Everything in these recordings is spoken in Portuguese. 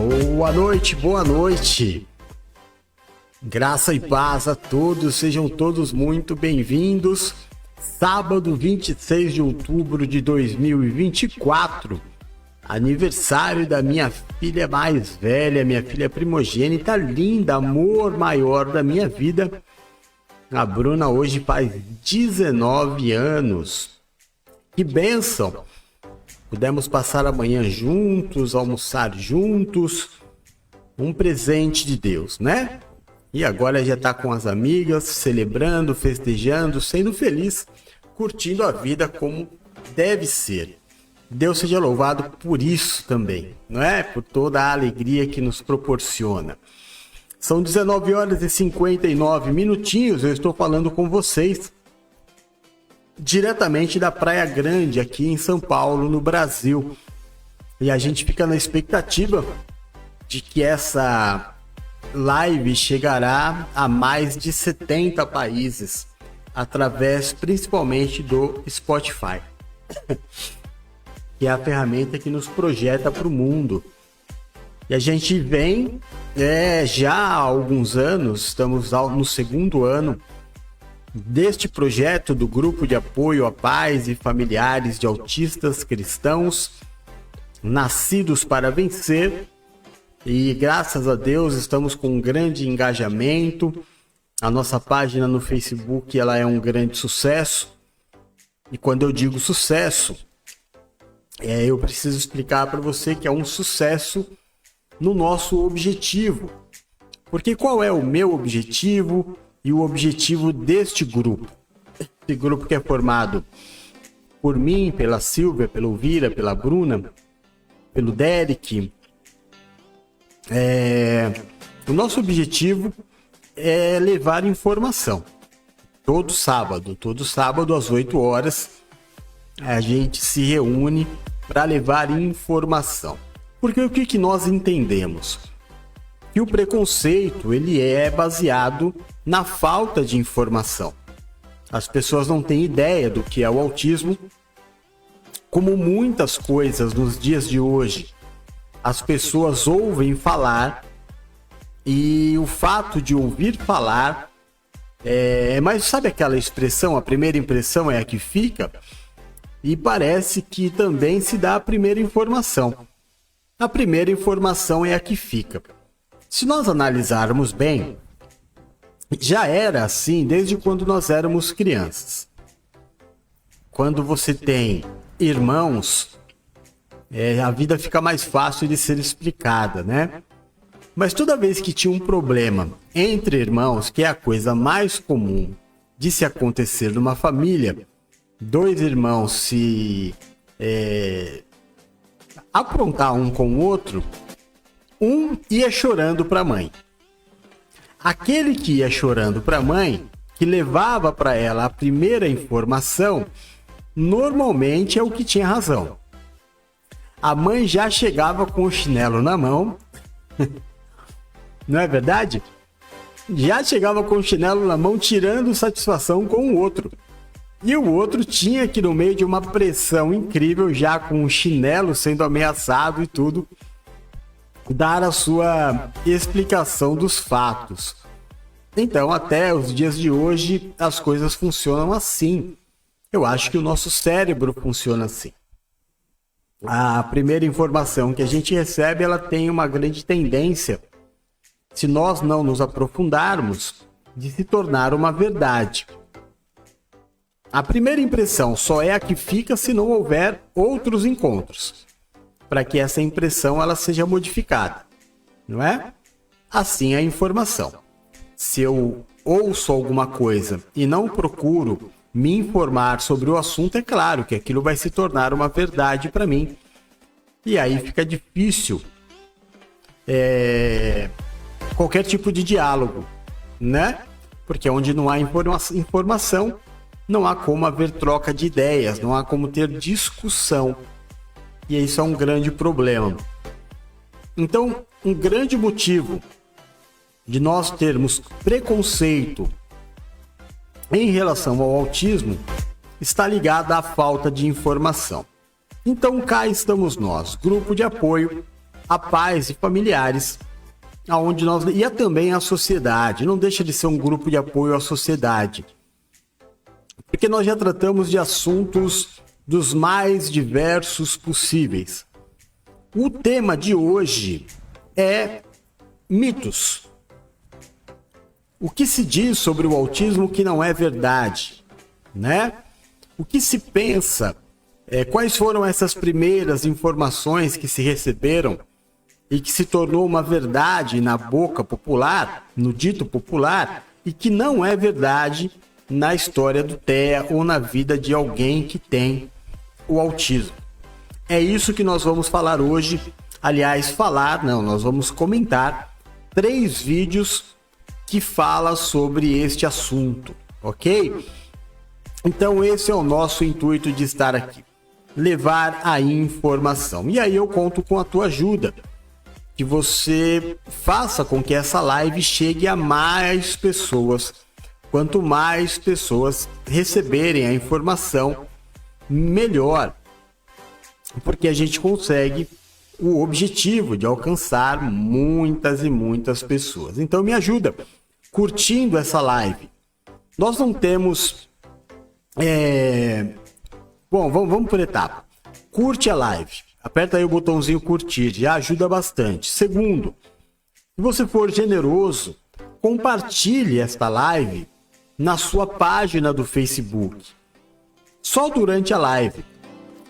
Boa noite, boa noite. Graça e paz a todos, sejam todos muito bem-vindos. Sábado 26 de outubro de 2024, aniversário da minha filha mais velha, minha filha primogênita, linda, amor maior da minha vida. A Bruna hoje faz 19 anos. Que bênção! Pudemos passar a manhã juntos, almoçar juntos. Um presente de Deus, né? E agora já tá com as amigas, celebrando, festejando, sendo feliz, curtindo a vida como deve ser. Deus seja louvado por isso também, não é? Por toda a alegria que nos proporciona. São 19 horas e 59 minutinhos, eu estou falando com vocês diretamente da Praia Grande, aqui em São Paulo, no Brasil. E a gente fica na expectativa de que essa live chegará a mais de 70 países, através principalmente do Spotify, que é a ferramenta que nos projeta para o mundo. E a gente vem, já há alguns anos, estamos no segundo ano deste projeto do Grupo de Apoio a Pais e Familiares de Autistas Cristãos, Nascidos para Vencer. E graças a Deus estamos com um grande engajamento. A nossa página no Facebook ela é um grande sucesso. E quando eu digo sucesso, eu preciso explicar para você que é um sucesso no nosso objetivo. Porque qual é o meu objetivo e o objetivo deste grupo? Esse grupo que é formado por mim, pela Silvia, pela Elvira, pela Bruna, pelo Derek. O nosso objetivo é levar informação. Todo sábado às 8 horas, a gente se reúne para levar informação. Porque o que nós entendemos? Que o preconceito ele é baseado na falta de informação. As pessoas não têm ideia do que é o autismo. Como muitas coisas nos dias de hoje, as pessoas ouvem falar, e o fato de ouvir falar mas sabe aquela expressão, a primeira impressão é a que fica? E parece que também se dá a primeira informação. A primeira informação é a que fica. Se nós analisarmos bem, já era assim desde quando nós éramos crianças. Quando você tem irmãos, a vida fica mais fácil de ser explicada, né? Mas toda vez que tinha um problema entre irmãos, que é a coisa mais comum de se acontecer numa família, dois irmãos se aprontar um com o outro, um ia chorando para a mãe. Aquele que ia chorando para a mãe, que levava para ela a primeira informação, normalmente é o que tinha razão. A mãe já chegava com o chinelo na mão, não é verdade? Já chegava com o chinelo na mão, tirando satisfação com o outro. E o outro tinha que, no meio de uma pressão incrível, já com o chinelo sendo ameaçado e tudo, dar a sua explicação dos fatos. Então, até os dias de hoje, as coisas funcionam assim. Eu acho que o nosso cérebro funciona assim. A primeira informação que a gente recebe, ela tem uma grande tendência, se nós não nos aprofundarmos, de se tornar uma verdade. A primeira impressão só é a que fica se não houver outros encontros, para que essa impressão ela seja modificada, não é? Assim é a informação. Se eu ouço alguma coisa e não procuro me informar sobre o assunto, é claro que aquilo vai se tornar uma verdade para mim. E aí fica difícil qualquer tipo de diálogo, né? Porque onde não há informação, não há como haver troca de ideias, não há como ter discussão. E isso é um grande problema. Então, um grande motivo de nós termos preconceito em relação ao autismo está ligado à falta de informação. Então cá estamos nós, Grupo de Apoio a pais e familiares, aonde nós e também a sociedade. Não deixa de ser um grupo de apoio à sociedade, porque nós já tratamos de assuntos dos mais diversos possíveis. O tema de hoje é mitos. O que se diz sobre o autismo que não é verdade, né? O que se pensa, quais foram essas primeiras informações que se receberam e que se tornou uma verdade na boca popular, no dito popular, e que não é verdade na história do TEA ou na vida de alguém que tem o autismo. É isso que nós vamos falar hoje. Aliás, nós vamos comentar 3 vídeos que falam sobre este assunto, ok? Então esse é o nosso intuito de estar aqui, levar a informação. E aí eu conto com a tua ajuda, que você faça com que essa live chegue a mais pessoas. Quanto mais pessoas receberem a informação, melhor, porque a gente consegue o objetivo de alcançar muitas e muitas pessoas. Então me ajuda curtindo essa live. Nós não temos... Bom, vamos por etapa. Curte a live. Aperta aí o botãozinho curtir, já ajuda bastante. Segundo, se você for generoso, compartilhe esta live na sua página do Facebook. Só durante a live.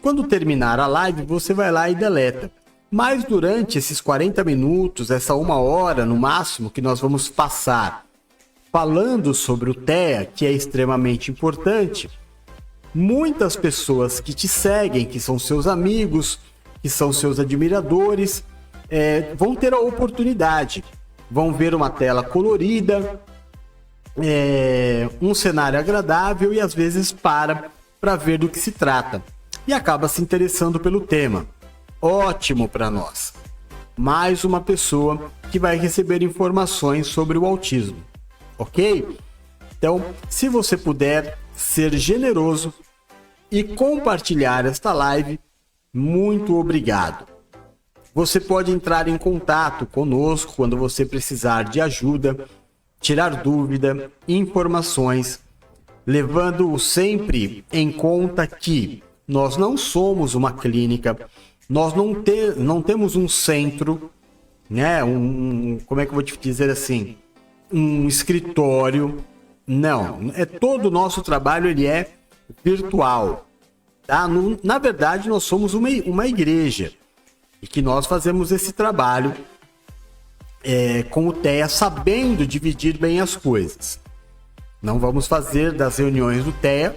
Quando terminar a live, você vai lá e deleta. Mas durante esses 40 minutos, essa 1 hora no máximo que nós vamos passar falando sobre o TEA, que é extremamente importante, muitas pessoas que te seguem, que são seus amigos, que são seus admiradores, vão ter a oportunidade, vão ver uma tela colorida, um cenário agradável e às vezes para ver do que se trata e acaba se interessando pelo tema. Ótimo para nós. Mais uma pessoa que vai receber informações sobre o autismo, ok? Então, se você puder ser generoso e compartilhar esta live, muito obrigado. Você pode entrar em contato conosco quando você precisar de ajuda, tirar dúvida, informações, levando como em conta que nós não somos uma clínica, nós não temos um centro, né? Como é que eu vou te dizer assim? Um escritório. Não, todo o nosso trabalho ele é virtual. Tá? Na verdade, nós somos uma igreja e que nós fazemos esse trabalho com o TEA, sabendo dividir bem as coisas. Não vamos fazer das reuniões do TEA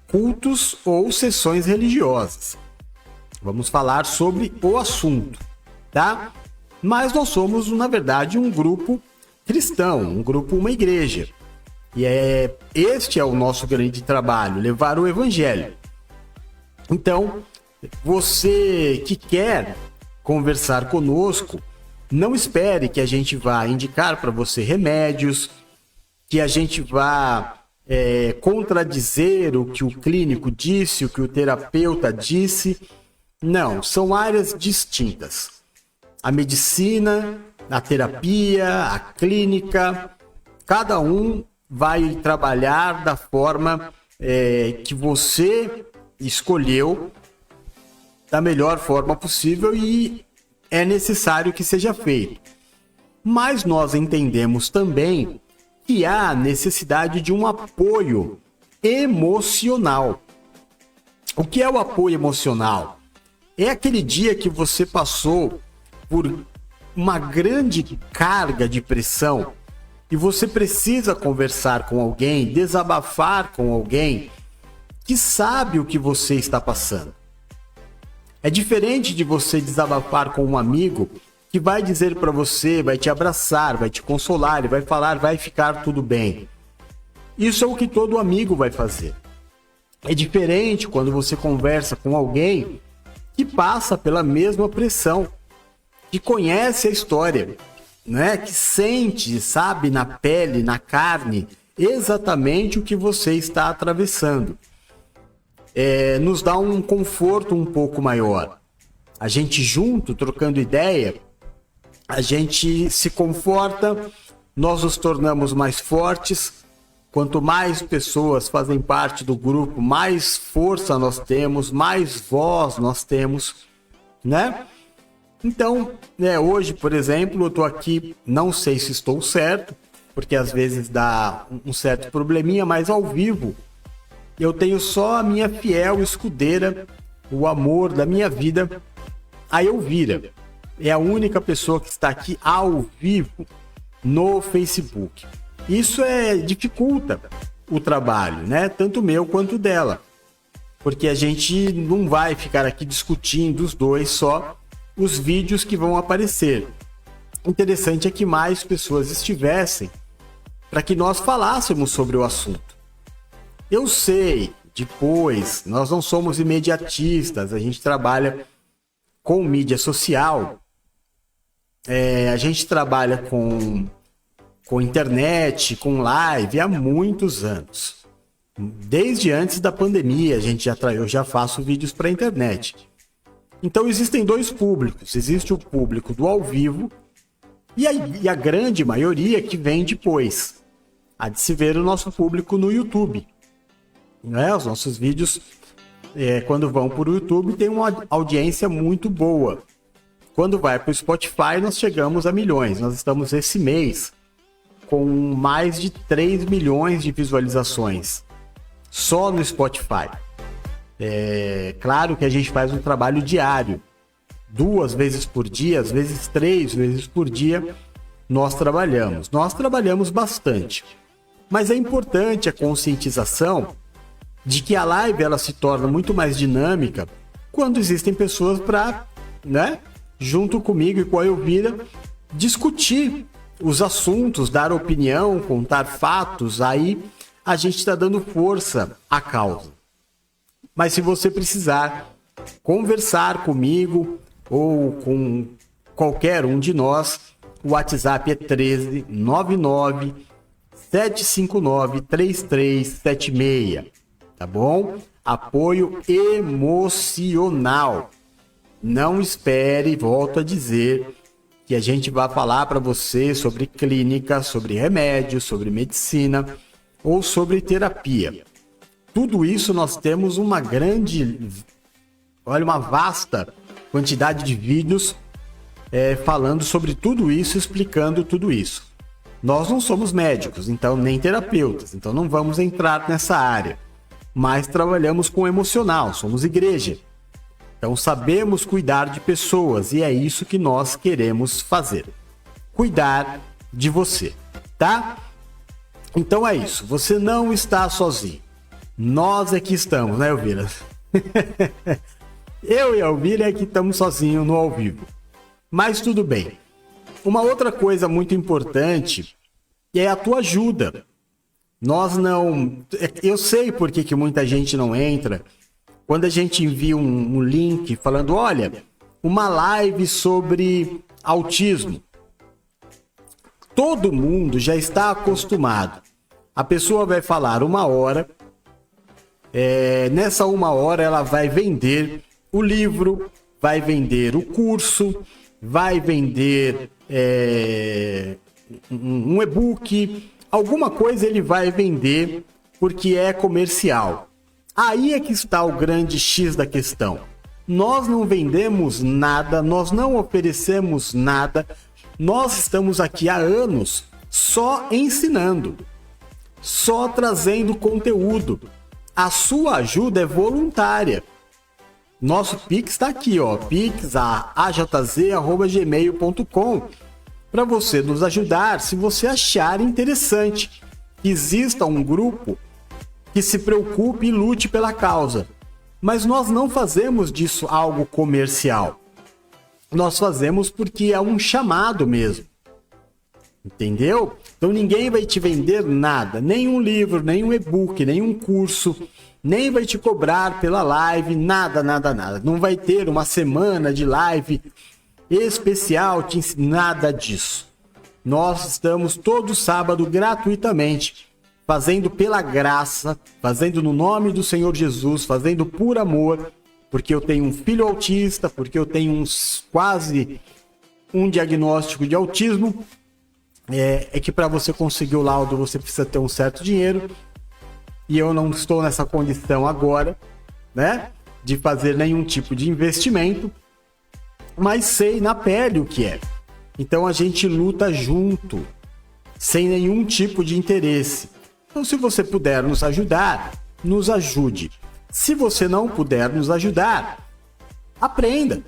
cultos ou sessões religiosas. Vamos falar sobre o assunto, tá? Mas nós somos, na verdade, um grupo cristão, uma igreja. E este é o nosso grande trabalho, levar o evangelho. Então, você que quer conversar conosco, não espere que a gente vá indicar para você remédios, que a gente vá contradizer o que o clínico disse, o que o terapeuta disse. Não, são áreas distintas. A medicina, a terapia, a clínica, cada um vai trabalhar da forma que você escolheu, da melhor forma possível, e é necessário que seja feito. Mas nós entendemos também que há necessidade de um apoio emocional. O que é o apoio emocional? É aquele dia que você passou por uma grande carga de pressão e você precisa conversar com alguém, desabafar com alguém que sabe o que você está passando. É diferente de você desabafar com um amigo que vai dizer para você, vai te abraçar, vai te consolar, ele vai falar, vai ficar tudo bem. Isso é o que todo amigo vai fazer. É diferente quando você conversa com alguém que passa pela mesma pressão, que conhece a história, né? Que sente, sabe na pele, na carne, exatamente o que você está atravessando. Nos dá um conforto um pouco maior. a gente junto, trocando ideia, a gente se conforta, nós nos tornamos mais fortes. Quanto mais pessoas fazem parte do grupo, mais força nós temos, mais voz nós temos, né? Então, hoje, por exemplo, eu tô aqui, não sei se estou certo, porque às vezes dá um certo probleminha, mas ao vivo eu tenho só a minha fiel escudeira, o amor da minha vida, a Elvira. É a única pessoa que está aqui ao vivo no Facebook. Isso dificulta o trabalho, né? Tanto meu quanto dela. Porque a gente não vai ficar aqui discutindo os dois só os vídeos que vão aparecer. O interessante é que mais pessoas estivessem para que nós falássemos sobre o assunto. Eu sei, depois, nós não somos imediatistas, a gente trabalha com mídia social, a gente trabalha com internet, com live há muitos anos. Desde antes da pandemia, eu já faço vídeos para a internet. Então existem dois públicos. Existe o público do ao vivo e a grande maioria que vem depois. Há de se ver o nosso público no YouTube. Os nossos vídeos, quando vão para o YouTube, tem uma audiência muito boa. Quando vai para o Spotify, nós chegamos a milhões. Nós estamos esse mês com mais de 3 milhões de visualizações só no Spotify. Claro que a gente faz um trabalho diário, 2 vezes por dia, às vezes 3 vezes por dia nós trabalhamos bastante, mas é importante a conscientização de que a live ela se torna muito mais dinâmica quando existem pessoas para, junto comigo e com a Elvira, discutir os assuntos, dar opinião, contar fatos. Aí a gente está dando força à causa. Mas se você precisar conversar comigo ou com qualquer um de nós, o WhatsApp é 13 99 759 3376, tá bom? Apoio emocional. Não espere, volto a dizer, que a gente vai falar para você sobre clínica, sobre remédio, sobre medicina ou sobre terapia. Tudo isso nós temos uma vasta quantidade de vídeos falando sobre tudo isso, explicando tudo isso. Nós não somos médicos, então nem terapeutas, então não vamos entrar nessa área. Mas trabalhamos com emocional, somos igreja. Então sabemos cuidar de pessoas e é isso que nós queremos fazer. Cuidar de você, tá? Então é isso, você não está sozinho. Nós é que estamos, né, Elvira? Eu e a Elvira é que estamos sozinhos no ao vivo. Mas tudo bem. Uma outra coisa muito importante é a tua ajuda. Eu sei por que muita gente não entra. Quando a gente envia um link falando, olha, uma live sobre autismo. Todo mundo já está acostumado. A pessoa vai falar 1 hora. Nessa 1 hora ela vai vender o livro, vai vender o curso, vai vender um e-book, alguma coisa ele vai vender porque é comercial. Aí é que está o grande X da questão. Nós não vendemos nada, nós não oferecemos nada, nós estamos aqui há anos só ensinando, só trazendo conteúdo. A sua ajuda é voluntária. Nosso Pix está aqui, ó, pix@ajz@gmail.com, para você nos ajudar se você achar interessante que exista um grupo que se preocupe e lute pela causa. Mas nós não fazemos disso algo comercial. Nós fazemos porque é um chamado mesmo. Entendeu? Então ninguém vai te vender nada, nenhum livro, nenhum e-book, nenhum curso, nem vai te cobrar pela live, nada. Não vai ter uma semana de live especial, nada disso. Nós estamos todo sábado gratuitamente, fazendo pela graça, fazendo no nome do Senhor Jesus, fazendo por amor, porque eu tenho um filho autista, porque eu tenho quase um diagnóstico de autismo, é que para você conseguir o laudo você precisa ter um certo dinheiro, e eu não estou nessa condição agora, né, de fazer nenhum tipo de investimento, mas sei na pele o que é. Então a gente luta junto, sem nenhum tipo de interesse. Então, se você puder nos ajudar, nos ajude. Se você não puder nos ajudar, aprenda.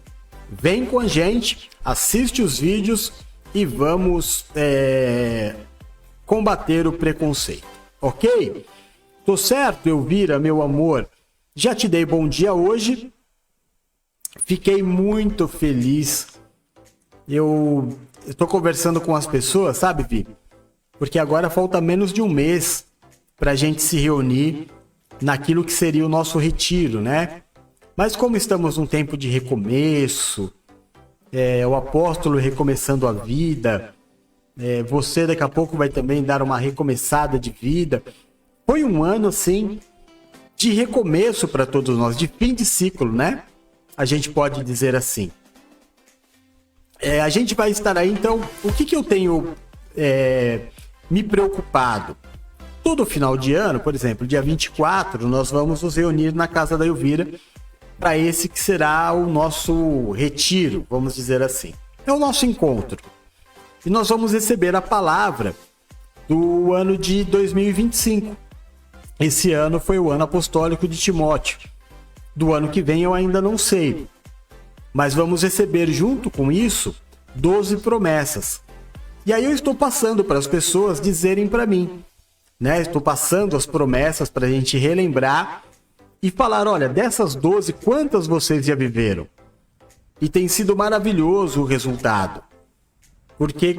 Vem com a gente, assiste os vídeos e vamos combater o preconceito, ok? Tô certo, Elvira, meu amor? Já te dei bom dia hoje. Fiquei muito feliz. Eu estou conversando com as pessoas, sabe, Vi? Porque agora falta menos de um mês para a gente se reunir naquilo que seria o nosso retiro, né? Mas como estamos num tempo de recomeço, o apóstolo recomeçando a vida, você daqui a pouco vai também dar uma recomeçada de vida. Foi um ano, assim, de recomeço para todos nós, de fim de ciclo, né? A gente pode dizer assim. A gente vai estar aí, então, o que eu tenho me preocupado? Todo final de ano, por exemplo, dia 24, nós vamos nos reunir na casa da Elvira para esse que será o nosso retiro, vamos dizer assim. É o nosso encontro. E nós vamos receber a palavra do ano de 2025. Esse ano foi o ano apostólico de Timóteo. Do ano que vem eu ainda não sei. Mas vamos receber junto com isso 12 promessas. E aí eu estou passando para as pessoas dizerem para mim, né? Estou passando as promessas para a gente relembrar e falar, olha, dessas 12, quantas vocês já viveram? E tem sido maravilhoso o resultado. Porque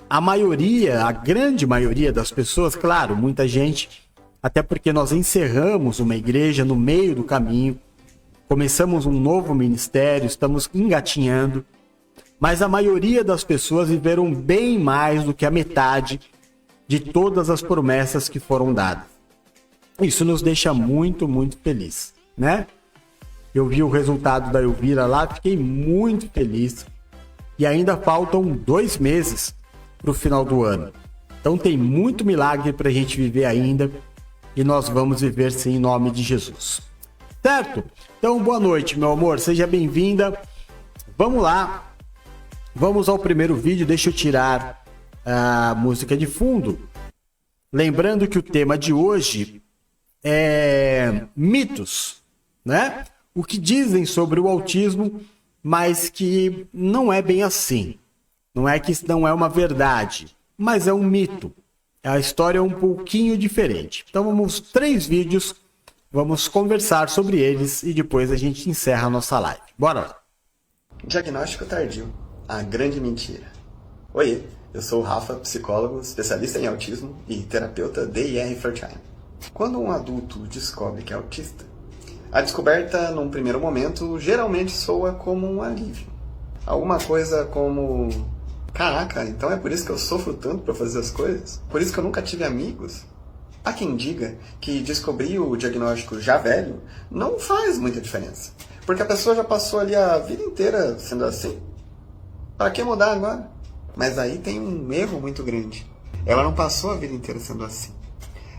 a maioria, a grande maioria das pessoas, claro, muita gente, até porque nós encerramos uma igreja no meio do caminho, começamos um novo ministério, estamos engatinhando, mas a maioria das pessoas viveram bem mais do que a metade de todas as promessas que foram dadas. Isso nos deixa muito, muito feliz, né? Eu vi o resultado da Elvira lá, fiquei muito feliz. E ainda faltam 2 meses para o final do ano. Então tem muito milagre para a gente viver ainda. E nós vamos viver sim em nome de Jesus. Certo? Então boa noite, meu amor. Seja bem-vinda. Vamos lá. Vamos ao primeiro vídeo. Deixa eu tirar a música de fundo. Lembrando que o tema de hoje é mitos, né? O que dizem sobre o autismo, mas que não é bem assim. Não é que isso não é uma verdade, mas é um mito. A história é um pouquinho diferente. Então vamos 3 vídeos, vamos conversar sobre eles e depois a gente encerra a nossa live. Bora lá. Diagnóstico tardio, a grande mentira. Oi, eu sou o Rafa, psicólogo, especialista em autismo e terapeuta DIR for Time. Quando um adulto descobre que é autista, a descoberta, num primeiro momento, geralmente soa como um alívio. Alguma coisa como... Caraca, então é por isso que eu sofro tanto para fazer as coisas? Por isso que eu nunca tive amigos? Há quem diga que descobrir o diagnóstico já velho não faz muita diferença. Porque a pessoa já passou ali a vida inteira sendo assim. Para que mudar agora? Mas aí tem um erro muito grande. Ela não passou a vida inteira sendo assim.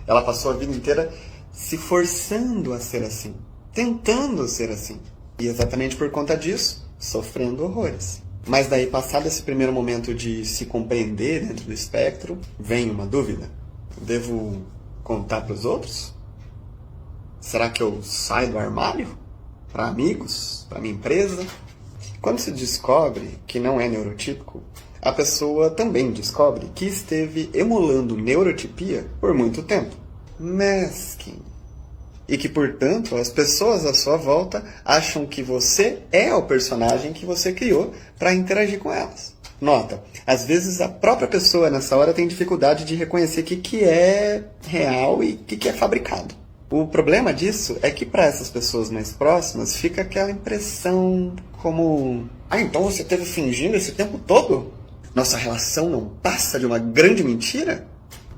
Ela passou a vida inteira se forçando a ser assim. Tentando ser assim. E exatamente por conta disso, sofrendo horrores. Mas daí, passado esse primeiro momento de se compreender dentro do espectro, vem uma dúvida. Devo contar para os outros? Será que eu saio do armário? Para amigos? Para minha empresa? Quando se descobre que não é neurotípico, a pessoa também descobre que esteve emulando neurotipia por muito tempo. Masking. E que, portanto, as pessoas à sua volta acham que você é o personagem que você criou para interagir com elas. Nota, às vezes a própria pessoa nessa hora tem dificuldade de reconhecer o que é real e o que é fabricado. O problema disso é que para essas pessoas mais próximas fica aquela impressão como... Ah, então você esteve fingindo esse tempo todo? Nossa relação não passa de uma grande mentira?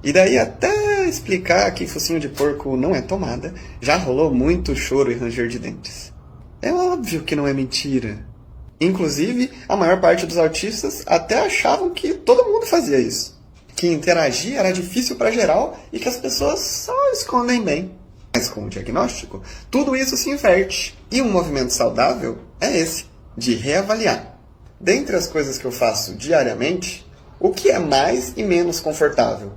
E daí até explicar que focinho de porco não é tomada, já rolou muito choro e ranger de dentes. É óbvio que não é mentira. Inclusive, a maior parte dos autistas até achavam que todo mundo fazia isso. Que interagir era difícil para geral e que as pessoas só escondem bem. Mas com o diagnóstico, tudo isso se inverte. E um movimento saudável é esse, de reavaliar. Dentre as coisas que eu faço diariamente, o que é mais e menos confortável?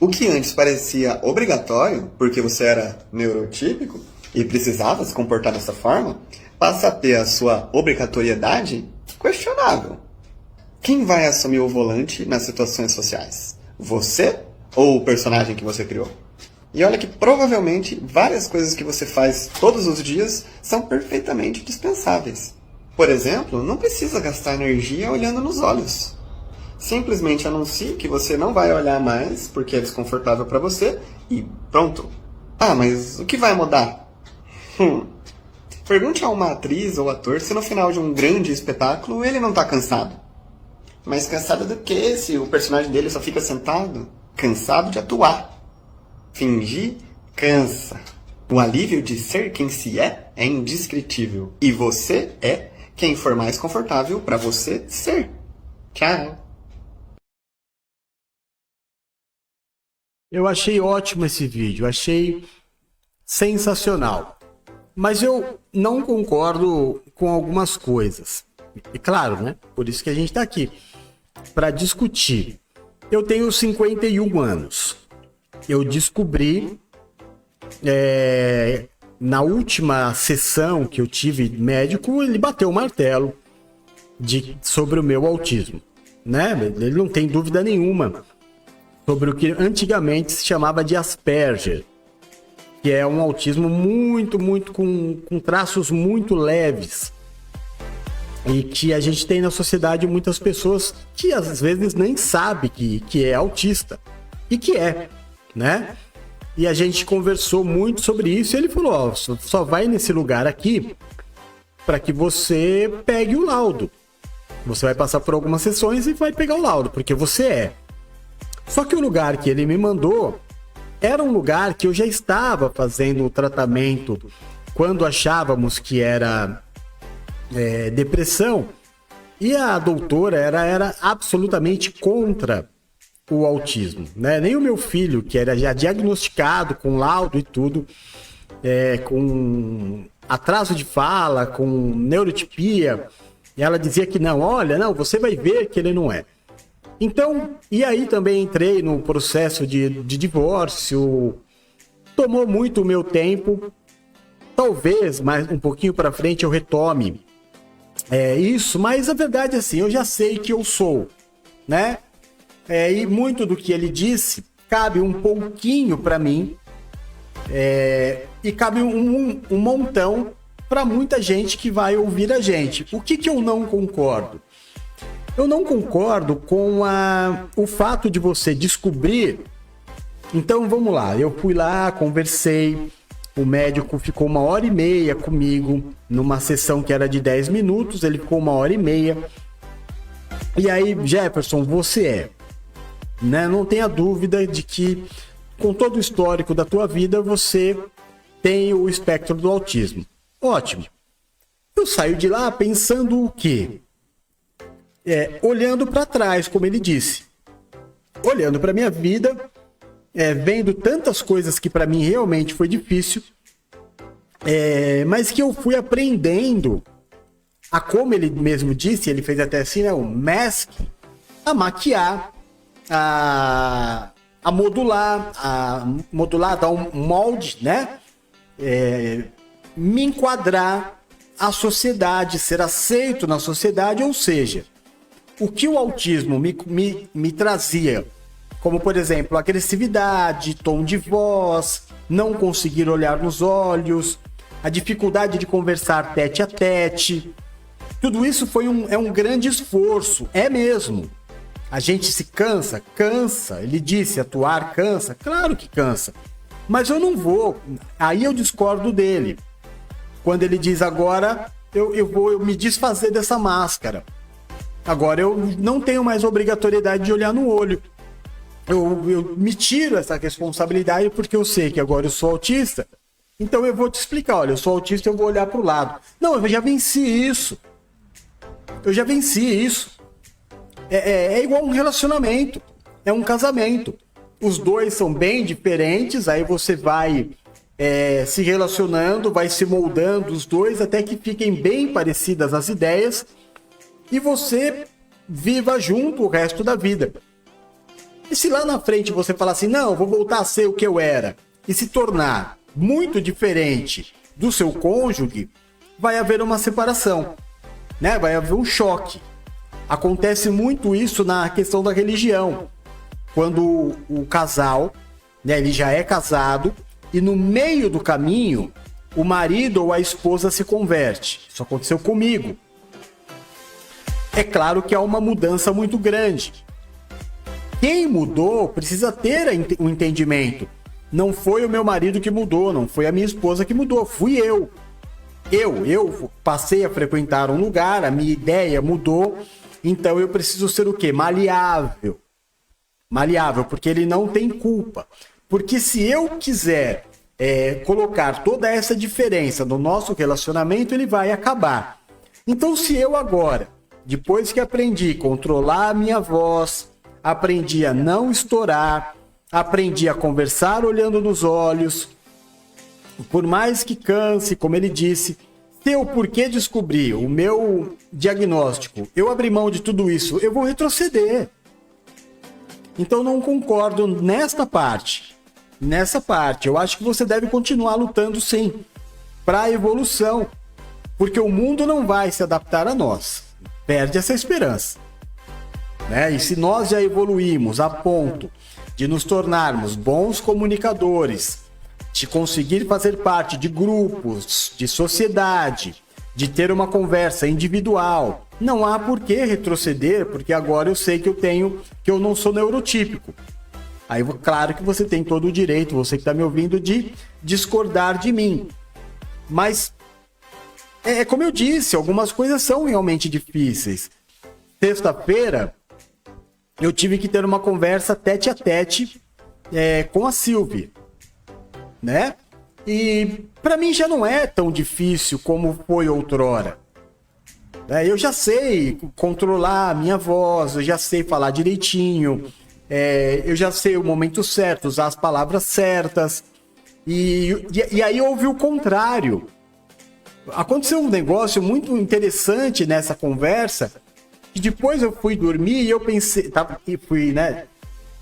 O que antes parecia obrigatório, porque você era neurotípico e precisava se comportar dessa forma, passa a ter a sua obrigatoriedade questionável. Quem vai assumir o volante nas situações sociais? Você ou o personagem que você criou? E olha que provavelmente várias coisas que você faz todos os dias são perfeitamente dispensáveis. Por exemplo, não precisa gastar energia olhando nos olhos. Simplesmente anuncie que você não vai olhar mais porque é desconfortável para você e pronto. Ah, mas o que vai mudar? Pergunte a uma atriz ou ator se no final de um grande espetáculo ele não está cansado. Mas cansado do quê? Se o personagem dele só fica sentado? Cansado de atuar. Fingir cansa. O alívio de ser quem se é indescritível. E você é quem for mais confortável para você ser. Tchau. Eu achei ótimo esse vídeo, achei sensacional. Mas eu não concordo com algumas coisas. E claro, né? Por isso que a gente está aqui, para discutir. Eu tenho 51 anos. Eu descobri, na última sessão que eu tive médico, ele bateu o martelo sobre o meu autismo. Né? Ele não tem dúvida nenhuma sobre o que antigamente se chamava de Asperger, que é um autismo muito com traços muito leves e que a gente tem na sociedade muitas pessoas que às vezes nem sabe que é autista e que é, né? E a gente conversou muito sobre isso e ele falou, ó, só vai nesse lugar aqui para que você pegue o laudo. Você vai passar por algumas sessões e vai pegar o laudo, porque você é. Só que o lugar que ele me mandou era um lugar que eu já estava fazendo o tratamento quando achávamos que era depressão. E a doutora era absolutamente contra o autismo, né? Nem o meu filho, que era já diagnosticado com laudo e tudo, com atraso de fala, com neurotipia, e ela dizia que não, olha, não, você vai ver que ele não é. Então, e aí também entrei no processo de divórcio, tomou muito o meu tempo, talvez mais um pouquinho para frente eu retome isso, mas a verdade é assim, eu já sei que eu sou, né? E muito do que ele disse cabe um pouquinho para mim, e cabe um montão para muita gente que vai ouvir a gente. O que eu não concordo? Eu não concordo com o fato de você descobrir. Então vamos lá, eu fui lá, conversei, o médico ficou 1h30 comigo, numa sessão que era de 10 minutos, ele ficou 1h30. E aí, Jefferson, você é, né? Não tenha dúvida de que, com todo o histórico da tua vida, você tem o espectro do autismo. Ótimo. Eu saio de lá pensando o quê? Olhando para trás, como ele disse. Olhando para minha vida, vendo tantas coisas que para mim realmente foi difícil, mas que eu fui aprendendo a, como ele mesmo disse, ele fez até assim, né, o mask, a maquiar, a modular, dar um molde, né? Me enquadrar à sociedade, ser aceito na sociedade, ou seja, o que o autismo me trazia, como por exemplo, agressividade, tom de voz, não conseguir olhar nos olhos, a dificuldade de conversar tete a tete, tudo isso foi um grande esforço, é mesmo. A gente se cansa? Cansa. Ele disse, atuar cansa? Claro que cansa. Mas eu não vou. Aí eu discordo dele. Quando ele diz agora, eu vou me desfazer dessa máscara. Agora eu não tenho mais obrigatoriedade de olhar no olho. Eu me tiro essa responsabilidade porque eu sei que agora eu sou autista Então eu vou te explicar, olha, eu sou autista, eu vou olhar para o lado. Não, eu já venci isso. Eu já venci isso. É igual um relacionamento, é um casamento. Os dois são bem diferentes, aí você vai se relacionando, vai se moldando os dois até que fiquem bem parecidas as ideias e você viva junto o resto da vida. E se lá na frente você falar assim, não, vou voltar a ser o que eu era, e se tornar muito diferente do seu cônjuge, vai haver uma separação, né? Vai haver um choque. Acontece muito isso na questão da religião. Quando o casal, né, ele já é casado, e no meio do caminho, o marido ou a esposa se converte. Isso aconteceu comigo. É claro que há uma mudança muito grande. Quem mudou precisa ter um entendimento. Não foi o meu marido que mudou, não foi a minha esposa que mudou, fui eu. Eu passei a frequentar um lugar, a minha ideia mudou, então eu preciso ser o quê? Maleável. Maleável, porque ele não tem culpa. Porque se eu quiser colocar toda essa diferença no nosso relacionamento, ele vai acabar. Então, se eu agora, depois que aprendi a controlar a minha voz, aprendi a não estourar, aprendi a conversar olhando nos olhos, por mais que canse, como ele disse, se eu porquê descobrir o meu diagnóstico, eu abrir mão de tudo isso, eu vou retroceder. Então não concordo nesta parte. Nessa parte, eu acho que você deve continuar lutando sim, para a evolução, porque o mundo não vai se adaptar a nós. Perde essa esperança. Né? E se nós já evoluímos a ponto de nos tornarmos bons comunicadores, de conseguir fazer parte de grupos, de sociedade, de ter uma conversa individual, não há por que retroceder, porque agora eu sei que eu não sou neurotípico. Aí, claro que você tem todo o direito, você que está me ouvindo, de discordar de mim. Mas, como eu disse, algumas coisas são realmente difíceis. Sexta-feira, eu tive que ter uma conversa tete a tete com a Silvia, né? E para mim já não é tão difícil como foi outrora. Eu já sei controlar a minha voz, eu já sei falar direitinho, eu já sei o momento certo, usar as palavras certas. E aí houve o contrário. Aconteceu um negócio muito interessante nessa conversa, que depois eu fui dormir e eu pensei, né?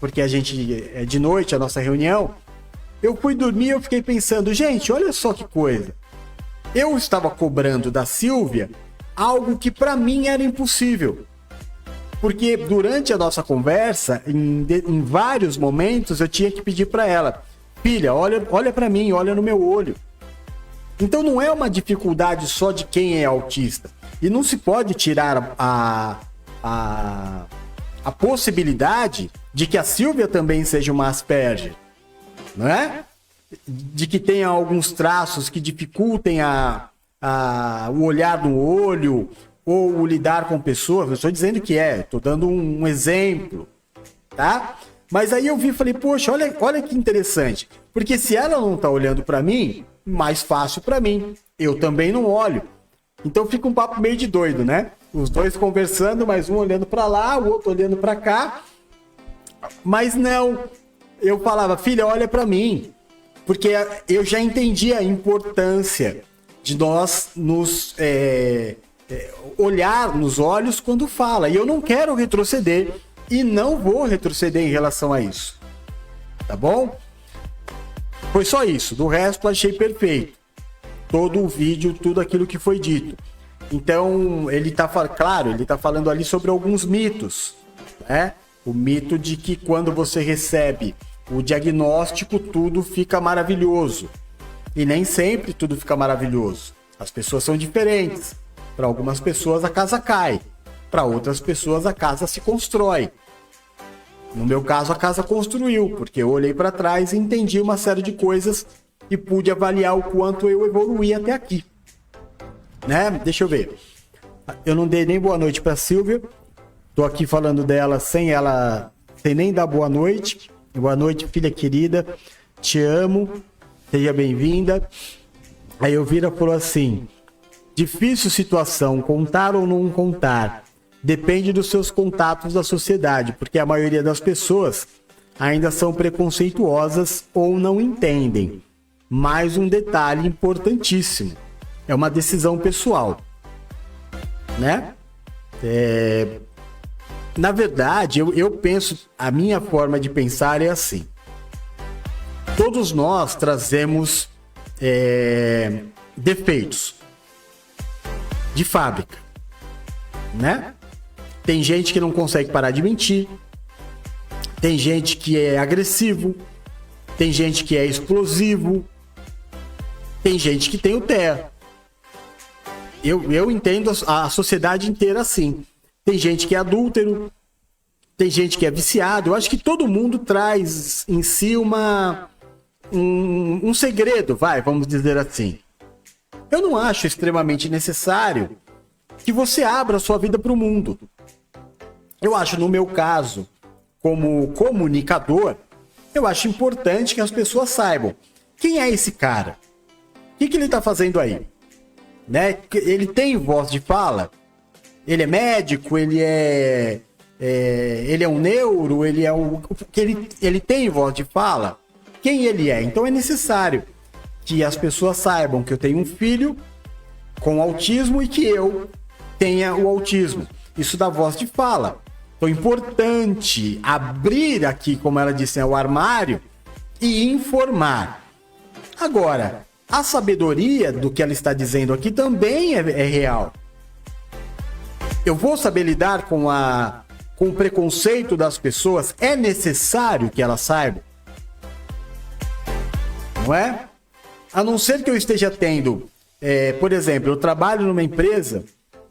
Porque a gente é de noite, a nossa reunião. Eu fui dormir e eu fiquei pensando, gente, olha só que coisa. Eu estava cobrando da Silvia algo que para mim era impossível. Porque durante a nossa conversa, em vários momentos, eu tinha que pedir para ela, filha, olha para mim, olha no meu olho. Então não é uma dificuldade só de quem é autista. E não se pode tirar a possibilidade de que a Silvia também seja uma Asperger. Não é? De que tenha alguns traços que dificultem o olhar no olho ou o lidar com pessoas. Eu estou dizendo que estou dando um exemplo, tá? Mas aí eu vi e falei, poxa, olha que interessante. Porque se ela não está olhando para mim, mais fácil para mim. Eu também não olho. Então fica um papo meio de doido, né? Os dois conversando, mas um olhando para lá, o outro olhando para cá. Mas não... Eu falava, filha, olha para mim, porque eu já entendi a importância de nós nos olhar nos olhos quando fala. E eu não quero retroceder e não vou retroceder em relação a isso. Tá bom? Foi só isso. Do resto, achei perfeito. Todo o vídeo, tudo aquilo que foi dito. Então, ele tá falando ali sobre alguns mitos, né? O mito de que quando você recebe o diagnóstico, tudo fica maravilhoso. E nem sempre tudo fica maravilhoso. As pessoas são diferentes. Para algumas pessoas a casa cai. Para outras pessoas a casa se constrói. No meu caso, a casa construiu, porque eu olhei para trás e entendi uma série de coisas e pude avaliar o quanto eu evoluí até aqui. Né? Deixa eu ver. Eu não dei nem boa noite para Silvia. Tô aqui falando dela sem nem dar boa noite. Boa noite, filha querida. Te amo. seja bem-vinda. A Elvira falou assim: difícil situação, contar ou não contar. Depende dos seus contatos da sociedade, porque a maioria das pessoas ainda são preconceituosas ou não entendem. Mais um detalhe importantíssimo: é uma decisão pessoal, né? Na verdade, eu penso, a minha forma de pensar é assim: todos nós trazemos defeitos de fábrica, né? Tem gente que não consegue parar de mentir, tem gente que é agressivo, tem gente que é explosivo, tem gente que tem o TEA. Eu entendo a sociedade inteira assim. Tem gente que é adúltero, tem gente que é viciado. Eu acho que todo mundo traz em si um segredo, vamos dizer assim. Eu não acho extremamente necessário que você abra a sua vida para o mundo. Eu acho, no meu caso, como comunicador, eu acho importante que as pessoas saibam quem é esse cara, o que ele está fazendo aí, né? Ele tem voz de fala, ele é médico, ele é um neuro, ele tem voz de fala, quem ele é. Então é necessário que as pessoas saibam que eu tenho um filho com autismo e que eu tenha o autismo. Isso dá voz de fala. Então é importante abrir aqui, como ela disse, o armário e informar. Agora, a sabedoria do que ela está dizendo aqui também é real. Eu vou saber lidar com o preconceito das pessoas? É necessário que elas saibam? Não é? A não ser que eu esteja tendo, por exemplo, eu trabalho numa empresa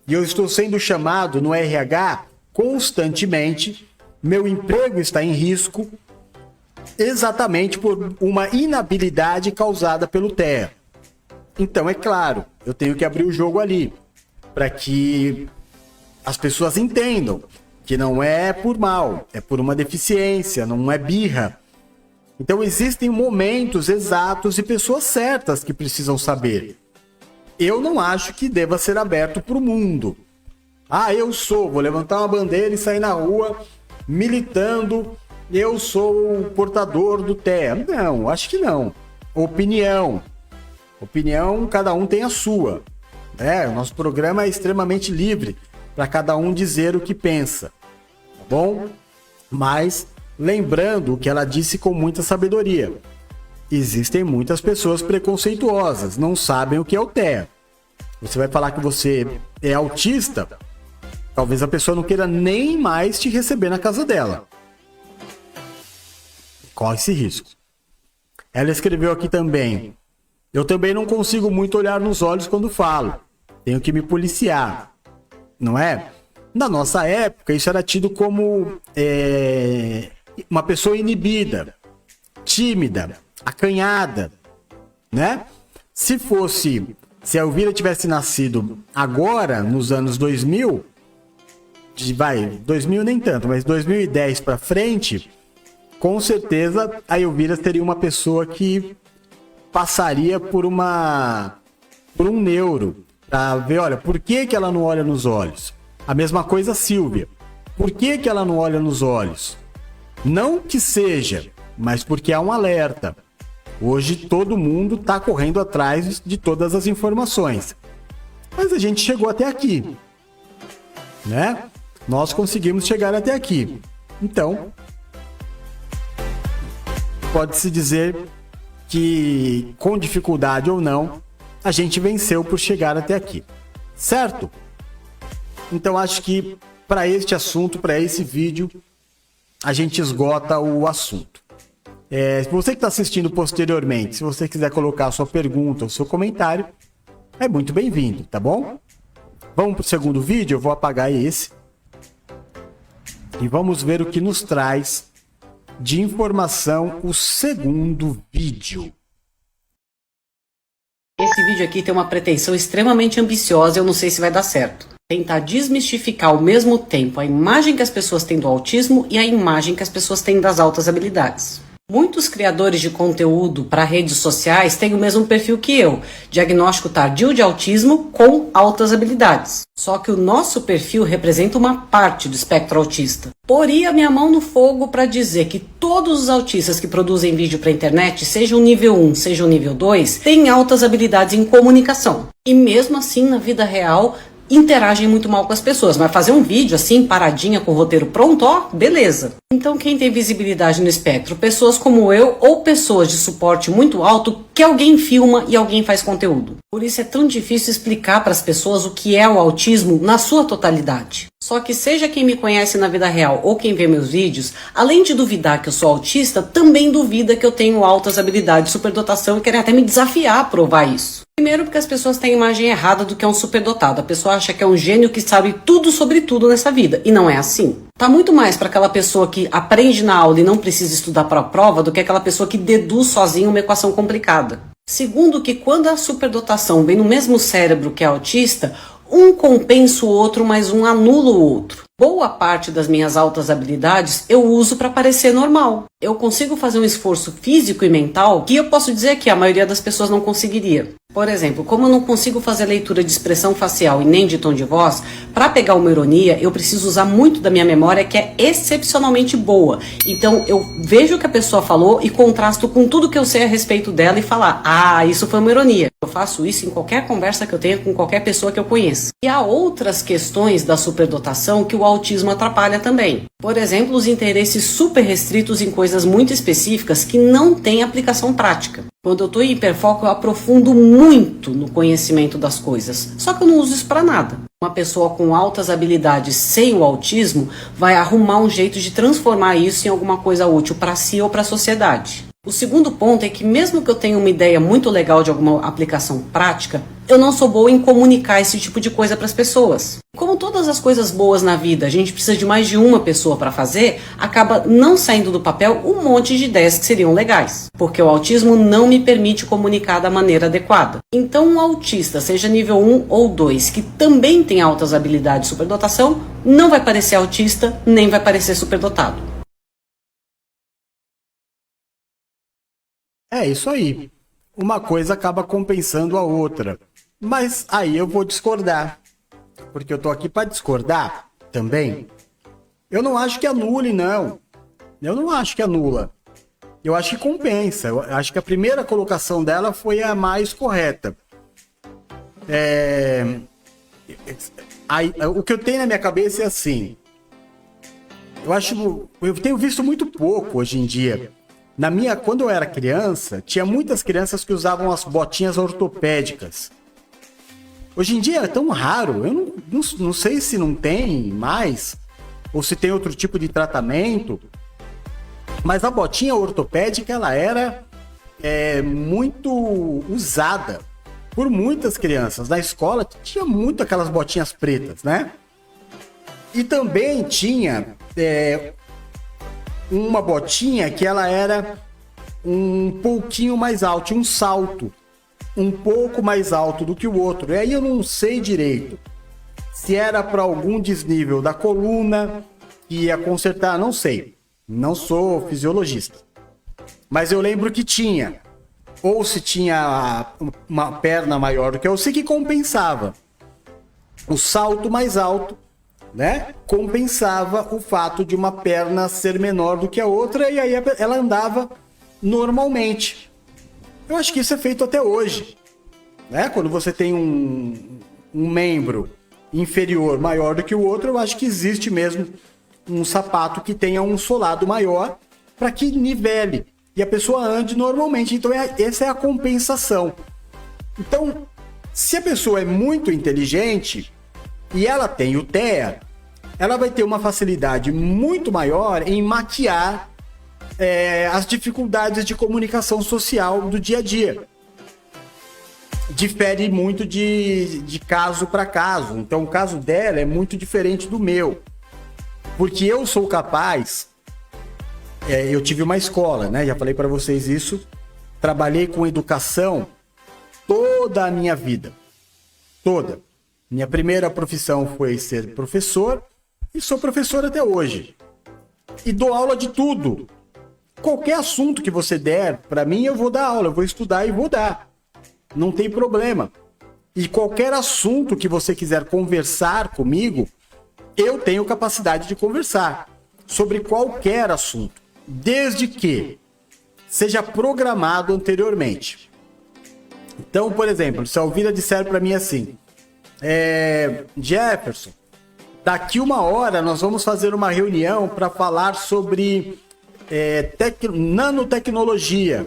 e eu estou sendo chamado no RH constantemente, meu emprego está em risco exatamente por uma inabilidade causada pelo TEA. Então, é claro, eu tenho que abrir o jogo ali, para que as pessoas entendam que não é por mal, é por uma deficiência, não é birra. Então existem momentos exatos e pessoas certas que precisam saber. Eu não acho que deva ser aberto para o mundo. Vou levantar uma bandeira e sair na rua militando, eu sou o portador do TEA. Não, acho que não. Opinião, cada um tem a sua. O nosso programa é extremamente livre para cada um dizer o que pensa, tá bom? Mas lembrando o que ela disse com muita sabedoria: existem muitas pessoas preconceituosas, não sabem o que é o TEA. Você vai falar que você é autista, talvez a pessoa não queira nem mais te receber na casa dela. Corre esse risco. Ela escreveu aqui também: eu também não consigo muito olhar nos olhos quando falo, tenho que me policiar. Não é? Na nossa época, isso era tido como uma pessoa inibida, tímida, acanhada, né? Se a Elvira tivesse nascido agora, nos anos 2000, 2000 nem tanto, mas 2010 para frente, com certeza a Elvira seria uma pessoa que passaria por um neuro, para ver, olha, por que ela não olha nos olhos? A mesma coisa a Silvia. Por que ela não olha nos olhos? Não que seja, mas porque há um alerta. Hoje todo mundo está correndo atrás de todas as informações. Mas a gente chegou até aqui, né? Nós conseguimos chegar até aqui. Então, pode-se dizer que, com dificuldade ou não, a gente venceu por chegar até aqui, certo? Então acho que para este assunto, para esse vídeo, a gente esgota o assunto. Se você que está assistindo posteriormente, se você quiser colocar a sua pergunta ou seu comentário, é muito bem-vindo, tá bom? Vamos para o segundo vídeo, eu vou apagar esse. E vamos ver o que nos traz de informação o segundo vídeo. Esse vídeo aqui tem uma pretensão extremamente ambiciosa e eu não sei se vai dar certo. Tentar desmistificar ao mesmo tempo a imagem que as pessoas têm do autismo e a imagem que as pessoas têm das altas habilidades. Muitos criadores de conteúdo para redes sociais têm o mesmo perfil que eu, diagnóstico tardio de autismo com altas habilidades. Só que o nosso perfil representa uma parte do espectro autista. Poria minha mão no fogo para dizer que todos os autistas que produzem vídeo para a internet, seja o nível 1, seja o nível 2, têm altas habilidades em comunicação. E mesmo assim, na vida real, interagem muito mal com as pessoas, mas fazer um vídeo assim, paradinha, com o roteiro pronto, ó, beleza. Então quem tem visibilidade no espectro? Pessoas como eu ou pessoas de suporte muito alto que alguém filma e alguém faz conteúdo. Por isso é tão difícil explicar para as pessoas o que é o autismo na sua totalidade. Só que seja quem me conhece na vida real ou quem vê meus vídeos, além de duvidar que eu sou autista, também duvida que eu tenho altas habilidades de superdotação e querem até me desafiar a provar isso. Primeiro porque as pessoas têm a imagem errada do que é um superdotado. A pessoa acha que é um gênio que sabe tudo sobre tudo nessa vida. E não é assim. Tá muito mais para aquela pessoa que aprende na aula e não precisa estudar para a prova do que aquela pessoa que deduz sozinha uma equação complicada. Segundo que quando a superdotação vem no mesmo cérebro que a autista, um compensa o outro, mas um anula o outro. Boa parte das minhas altas habilidades eu uso para parecer normal. Eu consigo fazer um esforço físico e mental que eu posso dizer que a maioria das pessoas não conseguiria. Por exemplo, como eu não consigo fazer leitura de expressão facial e nem de tom de voz, para pegar uma ironia eu preciso usar muito da minha memória, que é excepcionalmente boa. Então eu vejo o que a pessoa falou e contrasto com tudo que eu sei a respeito dela e falar, ah, isso foi uma ironia. Eu faço isso em qualquer conversa que eu tenha com qualquer pessoa que eu conheça. E há outras questões da superdotação que o autismo atrapalha também. Por exemplo, os interesses super restritos em coisas muito específicas que não têm aplicação prática. Quando eu estou em hiperfoco, eu aprofundo muito no conhecimento das coisas. Só que eu não uso isso para nada. Uma pessoa com altas habilidades sem o autismo vai arrumar um jeito de transformar isso em alguma coisa útil para si ou para a sociedade. O segundo ponto é que mesmo que eu tenha uma ideia muito legal de alguma aplicação prática, eu não sou boa em comunicar esse tipo de coisa para as pessoas. Como todas as coisas boas na vida, a gente precisa de mais de uma pessoa para fazer, acaba não saindo do papel um monte de ideias que seriam legais, porque o autismo não me permite comunicar da maneira adequada. Então um autista, seja nível 1 ou 2, que também tem altas habilidades de superdotação, não vai parecer autista, nem vai parecer superdotado. É isso aí. Uma coisa acaba compensando a outra. Mas aí eu vou discordar. Porque eu tô aqui para discordar também. Eu não acho que anule, não. Eu não acho que anula. Eu acho que compensa. Eu acho que a primeira colocação dela foi a mais correta. O que eu tenho na minha cabeça é assim. Eu tenho visto muito pouco hoje em dia. Quando eu era criança, tinha muitas crianças que usavam as botinhas ortopédicas. Hoje em dia é tão raro, eu não sei se não tem mais, ou se tem outro tipo de tratamento, mas a botinha ortopédica ela era muito usada por muitas crianças. Na escola tinha muito aquelas botinhas pretas, né? E também tinha uma botinha que ela era um pouquinho mais alto, tinha um salto um pouco mais alto do que o outro. E aí eu não sei direito se era para algum desnível da coluna que ia consertar, não sei. Não sou fisiologista. Mas eu lembro que tinha. Ou se tinha uma perna maior do que eu sei que compensava. O salto mais alto, né, compensava o fato de uma perna ser menor do que a outra e aí ela andava normalmente. Eu acho que isso é feito até hoje, né? Quando você tem um membro inferior maior do que o outro, eu acho que existe mesmo um sapato que tenha um solado maior para que nivele e a pessoa ande normalmente. Então essa é a compensação. Então, se a pessoa é muito inteligente e ela tem o TEA, ela vai ter uma facilidade muito maior em maquiar as dificuldades de comunicação social do dia a dia. Difere muito de caso para caso. Então, o caso dela é muito diferente do meu. Porque eu sou capaz... eu tive uma escola, né? Já falei para vocês isso. Trabalhei com educação toda a minha vida. Toda. Minha primeira profissão foi ser professor e sou professor até hoje. E dou aula de tudo. qualquer assunto que você der para mim, eu vou dar aula, eu vou estudar e vou dar. Não tem problema. E qualquer assunto que você quiser conversar comigo, eu tenho capacidade de conversar sobre qualquer assunto, desde que seja programado anteriormente. Então, por exemplo, se a Elvira disser para mim assim, Jefferson, daqui 1 hora nós vamos fazer uma reunião para falar sobre nanotecnologia.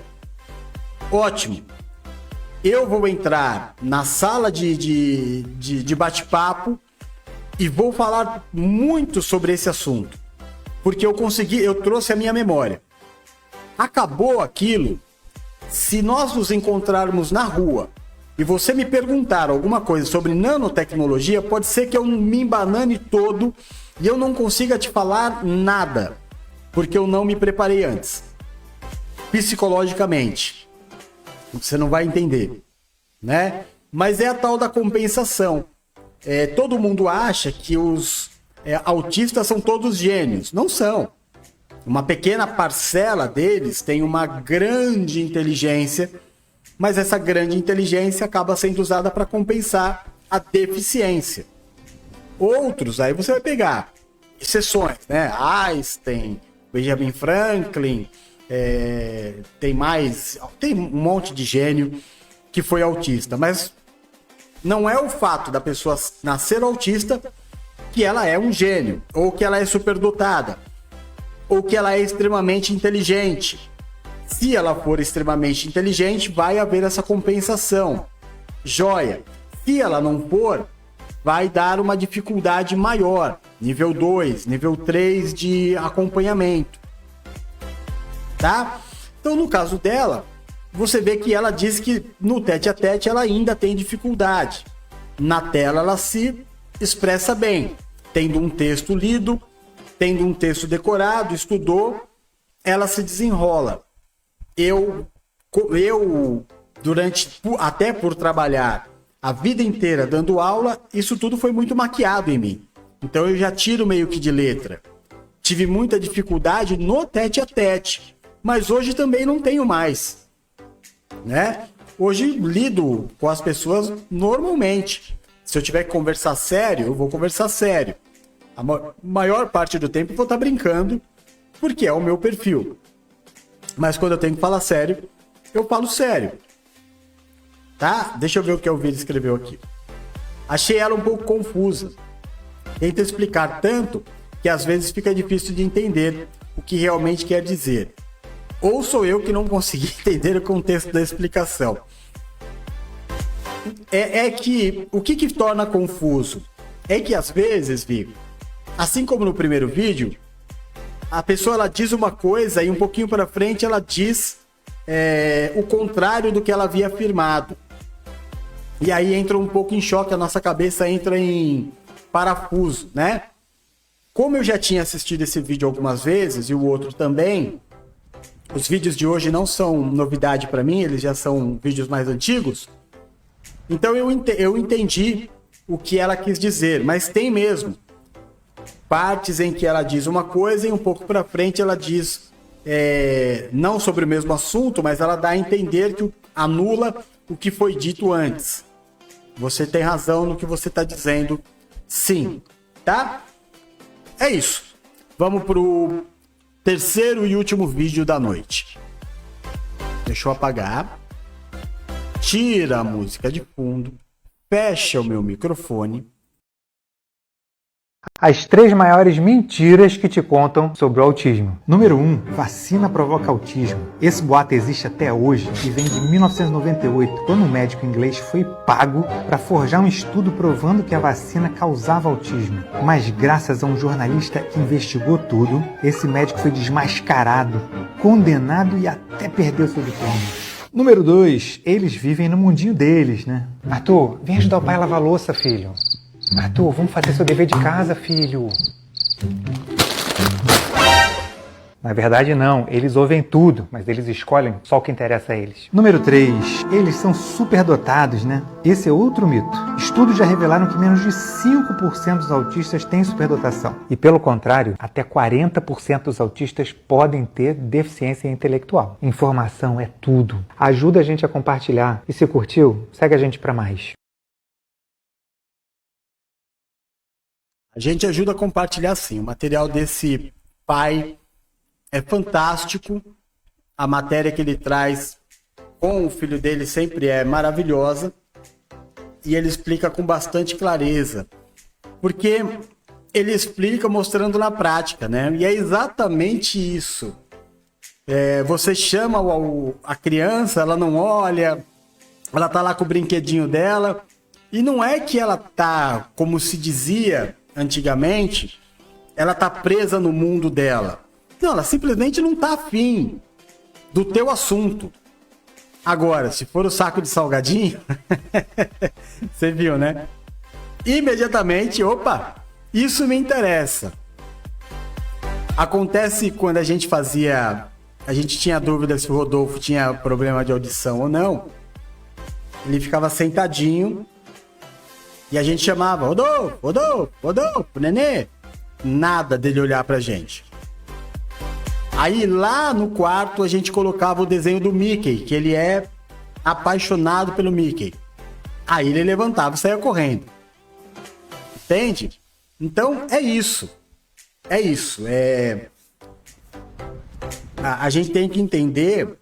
Ótimo. Eu vou entrar na sala de bate-papo e vou falar muito sobre esse assunto, porque eu trouxe a minha memória. Acabou aquilo. Se nós nos encontrarmos na rua e você me perguntar alguma coisa sobre nanotecnologia, pode ser que eu me embanane todo e eu não consiga te falar nada, porque eu não me preparei antes. Psicologicamente. Você não vai entender, né? Mas é a tal da compensação. Todo mundo acha que os autistas são todos gênios. Não são. Uma pequena parcela deles tem uma grande inteligência, mas essa grande inteligência acaba sendo usada para compensar a deficiência. Outros, aí você vai pegar exceções, né? Einstein, Benjamin Franklin, tem um monte de gênio que foi autista, mas não é o fato da pessoa nascer autista que ela é um gênio, ou que ela é superdotada, ou que ela é extremamente inteligente. Se ela for extremamente inteligente, vai haver essa compensação. Joia. Se ela não for, vai dar uma dificuldade maior. Nível 2, nível 3 de acompanhamento. Tá? Então, no caso dela, você vê que ela diz que no tete-a-tete ela ainda tem dificuldade. Na tela ela se expressa bem, tendo um texto lido, tendo um texto decorado, estudou, ela se desenrola. Eu até por trabalhar a vida inteira dando aula, isso tudo foi muito maquiado em mim. Então eu já tiro meio que de letra. Tive muita dificuldade no tete-a-tete, mas hoje também não tenho mais, né? Hoje lido com as pessoas normalmente. Se eu tiver que conversar sério, eu vou conversar sério. A maior parte do tempo eu vou estar brincando, porque é o meu perfil. Mas quando eu tenho que falar sério, eu falo sério. Tá? Deixa eu ver o que a Elvira escreveu aqui. Achei ela um pouco confusa. Tenta explicar tanto que às vezes fica difícil de entender o que realmente quer dizer. Ou sou eu que não consegui entender o contexto da explicação. Que o que torna confuso é que às vezes, Vigo, assim como no primeiro vídeo, a pessoa ela diz uma coisa e um pouquinho para frente ela diz o contrário do que ela havia afirmado. E aí entra um pouco em choque, a nossa cabeça entra em parafuso, né? Como eu já tinha assistido esse vídeo algumas vezes e o outro também, os vídeos de hoje não são novidade para mim, eles já são vídeos mais antigos. Então eu entendi o que ela quis dizer, mas tem mesmo partes em que ela diz uma coisa e um pouco para frente ela diz não sobre o mesmo assunto, mas ela dá a entender que anula o que foi dito antes. Você tem razão no que você está dizendo, sim, tá? É isso. Vamos pro terceiro e último vídeo da noite. Deixa eu apagar. Tira a música de fundo. Fecha o meu microfone. As 3 maiores mentiras que te contam sobre o autismo. Número 1. Vacina provoca autismo. Esse boato existe até hoje e vem de 1998, quando um médico inglês foi pago para forjar um estudo provando que a vacina causava autismo. Mas graças a um jornalista que investigou tudo, esse médico foi desmascarado, condenado e até perdeu seu diploma. Número 2. Eles vivem no mundinho deles, né? Arthur, vem ajudar o pai a lavar a louça, filho. Arthur, vamos fazer seu dever de casa, filho. Na verdade, não. Eles ouvem tudo, mas eles escolhem só o que interessa a eles. Número 3. Eles são superdotados, né? Esse é outro mito. Estudos já revelaram que menos de 5% dos autistas têm superdotação. E, pelo contrário, até 40% dos autistas podem ter deficiência intelectual. Informação é tudo. Ajuda a gente a compartilhar. E se curtiu, segue a gente para mais. A gente ajuda a compartilhar sim. O material desse pai é fantástico. A matéria que ele traz com o filho dele sempre é maravilhosa. E ele explica com bastante clareza. Porque ele explica mostrando na prática, né? E é exatamente isso. Você chama a criança, ela não olha, ela tá lá com o brinquedinho dela. E não é que ela tá, como se dizia antigamente, ela tá presa no mundo dela. Não, ela simplesmente não tá afim do teu assunto. Agora, se for o saco de salgadinho, você viu, né? Imediatamente, opa, isso me interessa. Acontece quando a gente tinha dúvida se o Rodolfo tinha problema de audição ou não. Ele ficava sentadinho e a gente chamava, Rodolfo, nenê. Nada dele olhar pra gente. Aí lá no quarto a gente colocava o desenho do Mickey, que ele é apaixonado pelo Mickey. Aí ele levantava e saía correndo. Entende? Então é isso. A gente tem que entender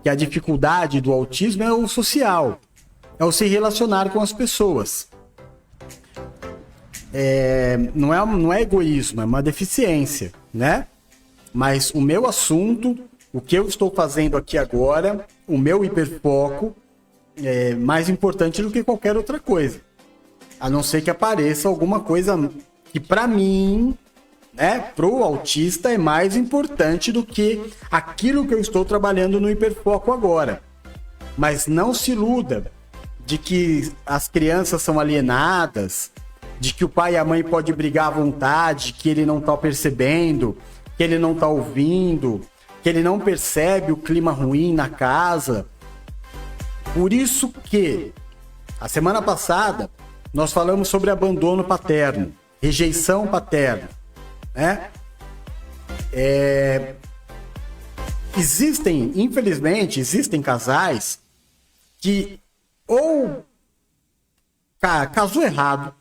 que a dificuldade do autismo é o social. É o se relacionar com as pessoas. Não é egoísmo, é uma deficiência, né? Mas o meu assunto, o que eu estou fazendo aqui agora, o meu hiperfoco é mais importante do que qualquer outra coisa. A não ser que apareça alguma coisa que para mim, né, pro autista é mais importante do que aquilo que eu estou trabalhando no hiperfoco agora. Mas não se iluda de que as crianças são alienadas, de que o pai e a mãe podem brigar à vontade, que ele não está percebendo, que ele não está ouvindo, que ele não percebe o clima ruim na casa. Por isso que a semana passada nós falamos sobre abandono paterno, rejeição paterna, né? Infelizmente, existem casais que ou casou errado,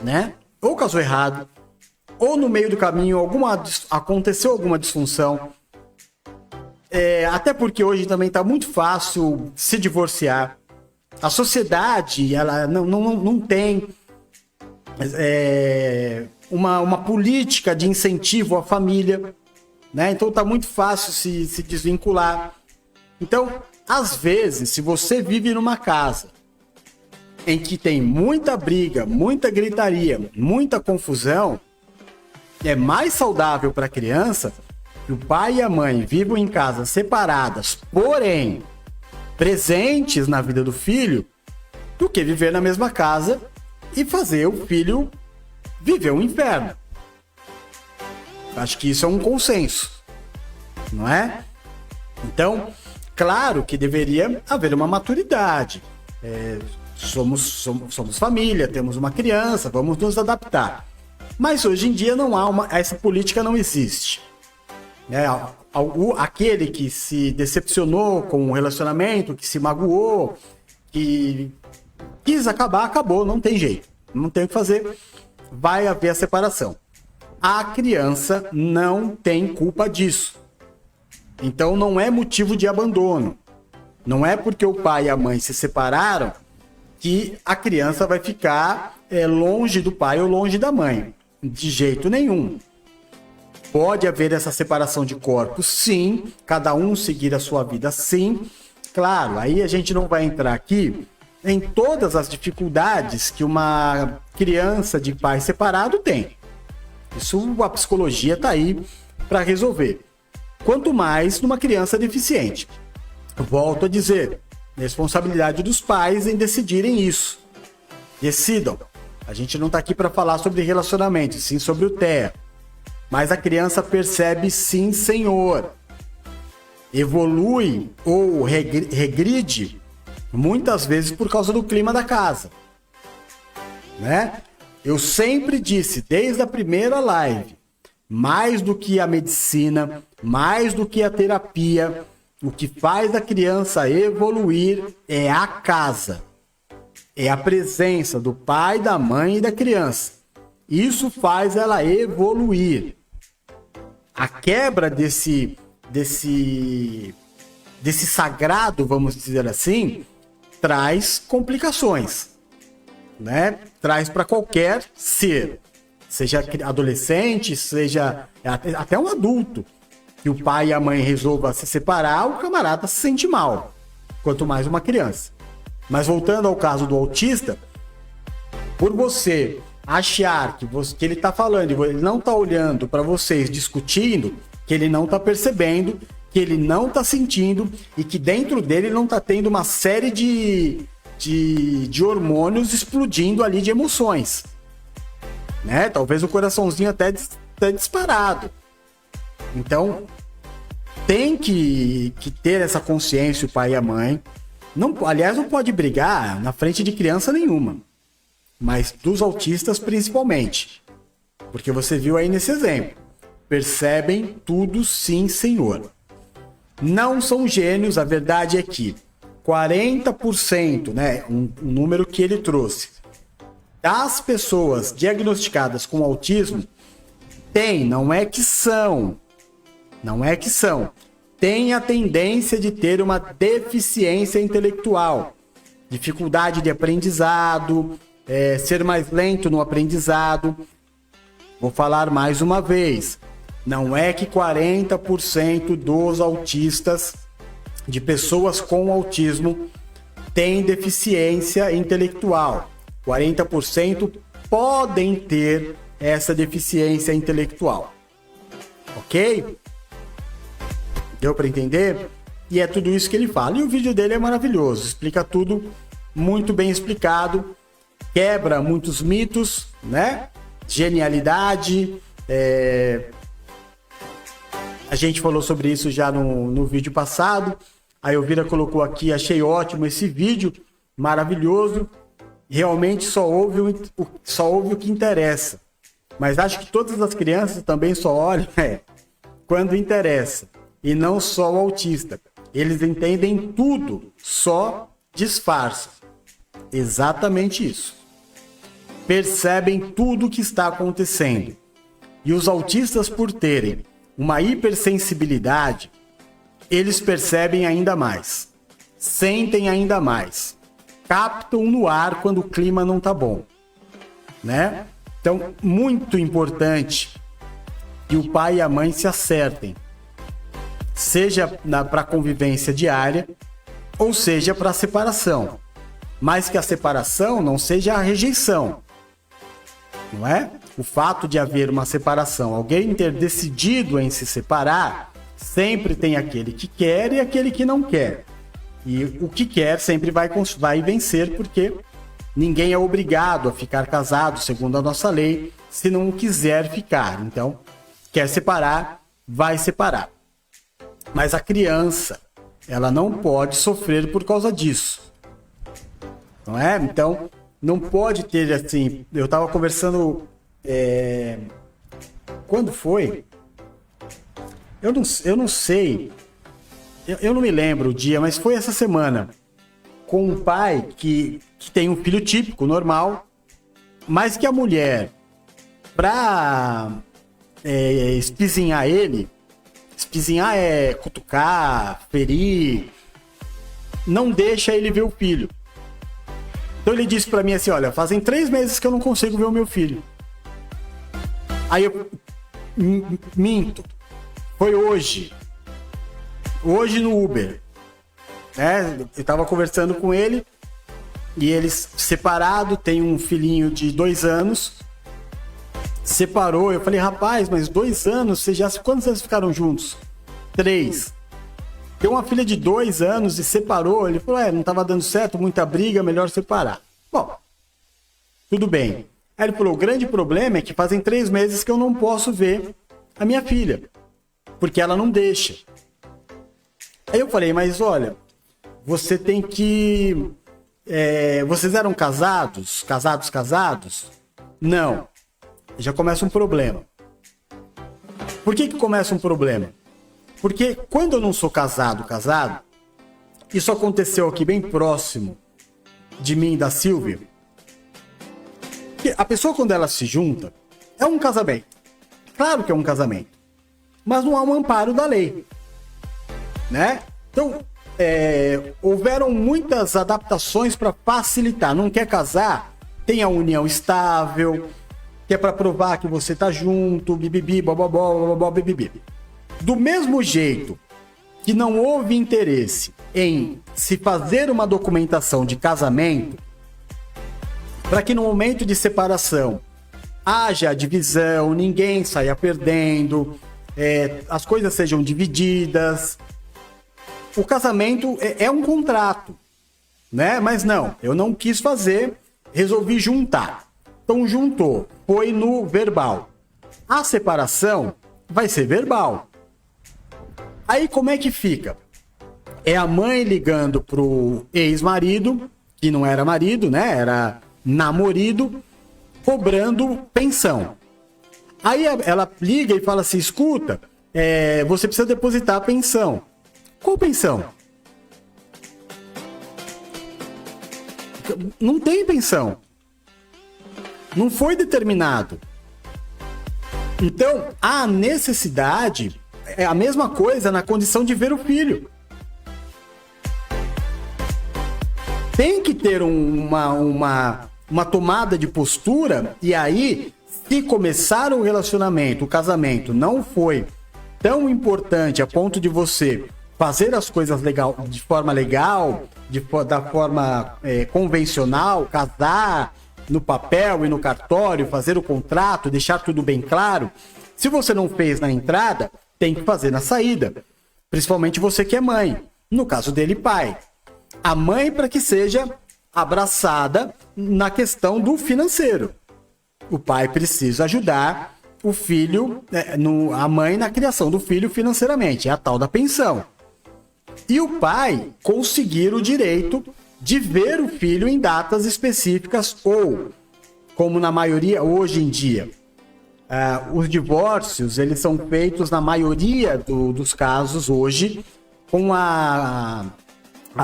né? Ou casou errado, ou no meio do caminho aconteceu alguma disfunção. Até porque hoje também está muito fácil se divorciar. A sociedade ela não tem uma política de incentivo à família, né? Então está muito fácil se desvincular. Então, às vezes, se você vive numa casa em que tem muita briga, muita gritaria, muita confusão, é mais saudável para a criança que o pai e a mãe vivam em casas separadas, porém presentes na vida do filho, do que viver na mesma casa e fazer o filho viver um inferno. Acho que isso é um consenso, não é? Então, claro que deveria haver uma maturidade. Somos família, temos uma criança, vamos nos adaptar. Mas hoje em dia essa política não existe. Aquele que se decepcionou com o relacionamento, que se magoou, que quis acabar, acabou, não tem jeito. Não tem o que fazer, vai haver a separação. A criança não tem culpa disso. Então não é motivo de abandono. Não é porque o pai e a mãe se separaram que a criança vai ficar longe do pai ou longe da mãe. De jeito nenhum. Pode haver essa separação de corpos, sim. Cada um seguir a sua vida, sim. Claro, aí a gente não vai entrar aqui em todas as dificuldades que uma criança de pai separado tem. Isso a psicologia está aí para resolver. Quanto mais numa criança deficiente. Volto a dizer, responsabilidade dos pais em decidirem isso. Decidam. A gente não está aqui para falar sobre relacionamento, sim sobre o TEA. mas a criança percebe sim, senhor. Evolui ou regride muitas vezes por causa do clima da casa, né? Eu sempre disse, desde a primeira live, mais do que a medicina, mais do que a terapia, o que faz a criança evoluir é a casa. É a presença do pai, da mãe e da criança. Isso faz ela evoluir. A quebra desse sagrado, vamos dizer assim, traz complicações, né? Traz para qualquer ser, seja adolescente, seja até um adulto, que o pai e a mãe resolvam se separar, o camarada se sente mal, quanto mais uma criança. Mas voltando ao caso do autista, por você achar que ele está falando e ele não está olhando para vocês discutindo, que ele não está percebendo, que ele não está sentindo e que dentro dele não está tendo uma série de hormônios explodindo ali de emoções, né? Talvez o coraçãozinho até disparado. Então, tem que ter essa consciência o pai e a mãe. Aliás, não pode brigar na frente de criança nenhuma, mas dos autistas principalmente, porque você viu aí nesse exemplo, percebem tudo sim, senhor. Não são gênios, a verdade é que 40%, né, um número que ele trouxe, das pessoas diagnosticadas com autismo não é que são, tem a tendência de ter uma deficiência intelectual, dificuldade de aprendizado, ser mais lento no aprendizado. Vou falar mais uma vez, não é que 40% dos autistas, de pessoas com autismo, têm deficiência intelectual. 40% podem ter essa deficiência intelectual. Ok? Deu para entender? E é tudo isso que ele fala. E o vídeo dele é maravilhoso, explica tudo muito bem explicado, quebra muitos mitos, né? Genialidade. A gente falou sobre isso já no vídeo passado. A Elvira colocou aqui, achei ótimo esse vídeo, maravilhoso. Realmente só ouve o que interessa. Mas acho que todas as crianças também só olham quando interessa. E não só o autista. Eles entendem tudo, só disfarçam. Exatamente isso. Percebem tudo o que está acontecendo. E os autistas, por terem uma hipersensibilidade, eles percebem ainda mais. Sentem ainda mais. Captam no ar quando o clima não está bom, né? Então, muito importante que o pai e a mãe se acertem. Seja para a convivência diária, ou seja para a separação. Mas que a separação não seja a rejeição. Não é? O fato de haver uma separação, alguém ter decidido em se separar, sempre tem aquele que quer e aquele que não quer. E o que quer sempre vai vencer, porque ninguém é obrigado a ficar casado, segundo a nossa lei, se não quiser ficar. Então, quer separar, vai separar. Mas a criança, ela não pode sofrer por causa disso. Não é? Então, não pode ter assim... Eu estava conversando... Quando foi? Eu não sei. Eu não me lembro o dia, mas foi essa semana. Com um pai que tem um filho típico, normal, mas que a mulher, pra espizinhar ele... Espizinhar é cutucar, ferir, não deixa ele ver o filho. Então ele disse pra mim assim, olha, fazem 3 meses que eu não consigo ver o meu filho. Aí eu minto. Foi hoje no Uber, né? Eu tava conversando com ele e eles separado, tem um filhinho de 2 anos. Separou, eu falei, rapaz, mas 2 anos, quantos anos ficaram juntos? 3. Tem uma filha de 2 anos e separou, ele falou, não estava dando certo, muita briga, melhor separar. Bom, tudo bem. Aí ele falou, o grande problema é que fazem 3 meses que eu não posso ver a minha filha, porque ela não deixa. Aí eu falei, mas olha, você tem que... vocês eram casados? Casados? Não. Já começa um problema. Por que começa um problema? Porque quando eu não sou casado, isso aconteceu aqui bem próximo de mim e da Silvia. Que a pessoa, quando ela se junta, é um casamento. Claro que é um casamento. Mas não há um amparo da lei, né? Então, houveram muitas adaptações para facilitar. Não quer casar? Tem a união estável, que é para provar que você tá junto, bibibi, bobobó, bibibi. Do mesmo jeito que não houve interesse em se fazer uma documentação de casamento, para que no momento de separação haja a divisão, ninguém saia perdendo, as coisas sejam divididas. O casamento é um contrato, né? Mas não, eu não quis fazer, resolvi juntar. Então juntou, foi no verbal. A separação vai ser verbal. Aí como é que fica? É a mãe ligando pro ex-marido, que não era marido, né? Era namorido, cobrando pensão. Aí ela liga e fala assim, escuta, você precisa depositar a pensão. Qual pensão? Não tem pensão. Não foi determinado. Então, a necessidade é a mesma coisa na condição de ver o filho. Tem que ter uma tomada de postura, e aí, se começar o relacionamento, o casamento, não foi tão importante a ponto de você fazer as coisas de forma legal, da forma convencional, casar no papel e no cartório, fazer o contrato, deixar tudo bem claro. Se você não fez na entrada, tem que fazer na saída. Principalmente você que é mãe. No caso dele, pai. A mãe, para que seja abraçada na questão do financeiro. O pai precisa ajudar o filho, a mãe na criação do filho financeiramente. É a tal da pensão. E o pai conseguir o direito de ver o filho em datas específicas ou, como na maioria hoje em dia, os divórcios, eles são feitos na maioria dos casos hoje com a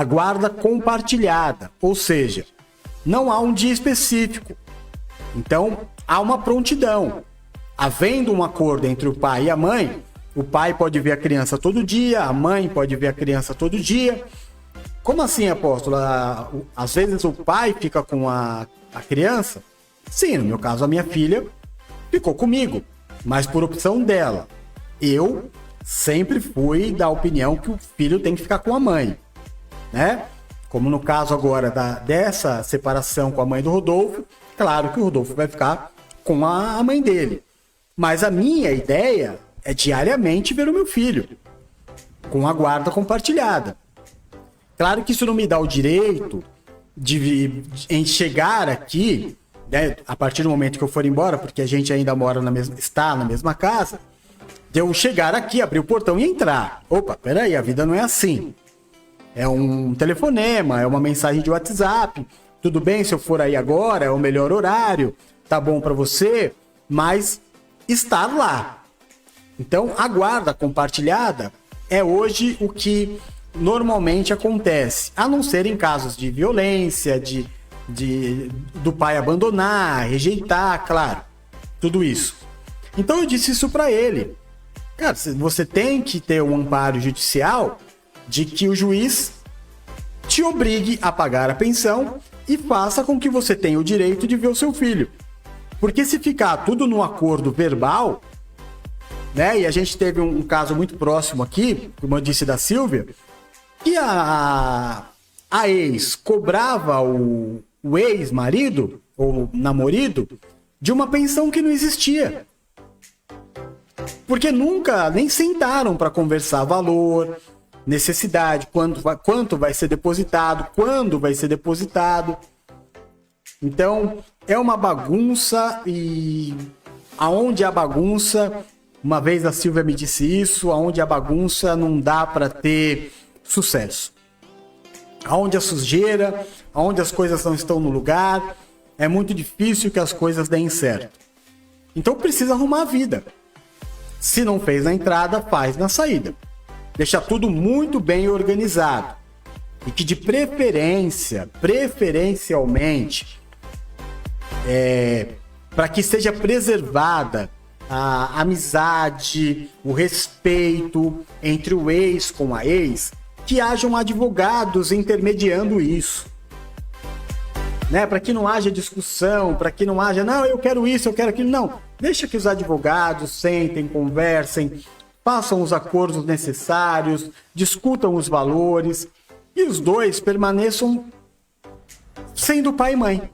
guarda compartilhada, ou seja, não há um dia específico. Então, há uma prontidão. Havendo um acordo entre o pai e a mãe, o pai pode ver a criança todo dia, a mãe pode ver a criança todo dia. Como assim, apóstolo? Às vezes o pai fica com a criança? Sim, no meu caso, a minha filha ficou comigo, mas por opção dela. Eu sempre fui da opinião que o filho tem que ficar com a mãe, né? Como no caso agora dessa separação com a mãe do Rodolfo, claro que o Rodolfo vai ficar com a mãe dele. Mas a minha ideia é diariamente ver o meu filho, com a guarda compartilhada. Claro que isso não me dá o direito de chegar aqui, né, a partir do momento que eu for embora, porque a gente ainda está na mesma casa, de eu chegar aqui, abrir o portão e entrar. Opa, peraí, a vida não é assim. É um telefonema, é uma mensagem de WhatsApp. Tudo bem se eu for aí agora, é o melhor horário, tá bom para você, mas estar lá. Então, a guarda compartilhada é hoje o que normalmente acontece, a não ser em casos de violência, do pai abandonar, rejeitar, claro, tudo isso. Então eu disse isso para ele. Cara, você tem que ter um amparo judicial de que o juiz te obrigue a pagar a pensão e faça com que você tenha o direito de ver o seu filho. Porque se ficar tudo no acordo verbal, né? E a gente teve um caso muito próximo aqui, como eu disse, da Silvia, que a ex cobrava o ex-marido, ou namorado, de uma pensão que não existia. Porque nunca nem sentaram para conversar valor, necessidade, quanto vai ser depositado, quando vai ser depositado. Então, é uma bagunça, e aonde há bagunça, Uma vez a Silvia me disse isso, aonde a bagunça não dá para ter sucesso. Aonde a sujeira, aonde as coisas não estão no lugar, é muito difícil que as coisas deem certo. Então precisa arrumar a vida. Se não fez na entrada, faz na saída. Deixa tudo muito bem organizado. E que de preferencialmente, para que seja preservada a amizade, o respeito entre o ex com a ex, que hajam advogados intermediando isso. Né? Para que não haja discussão, para que não haja, não, eu quero isso, eu quero aquilo. Não, deixa que os advogados sentem, conversem, façam os acordos necessários, discutam os valores e os dois permaneçam sendo pai e mãe.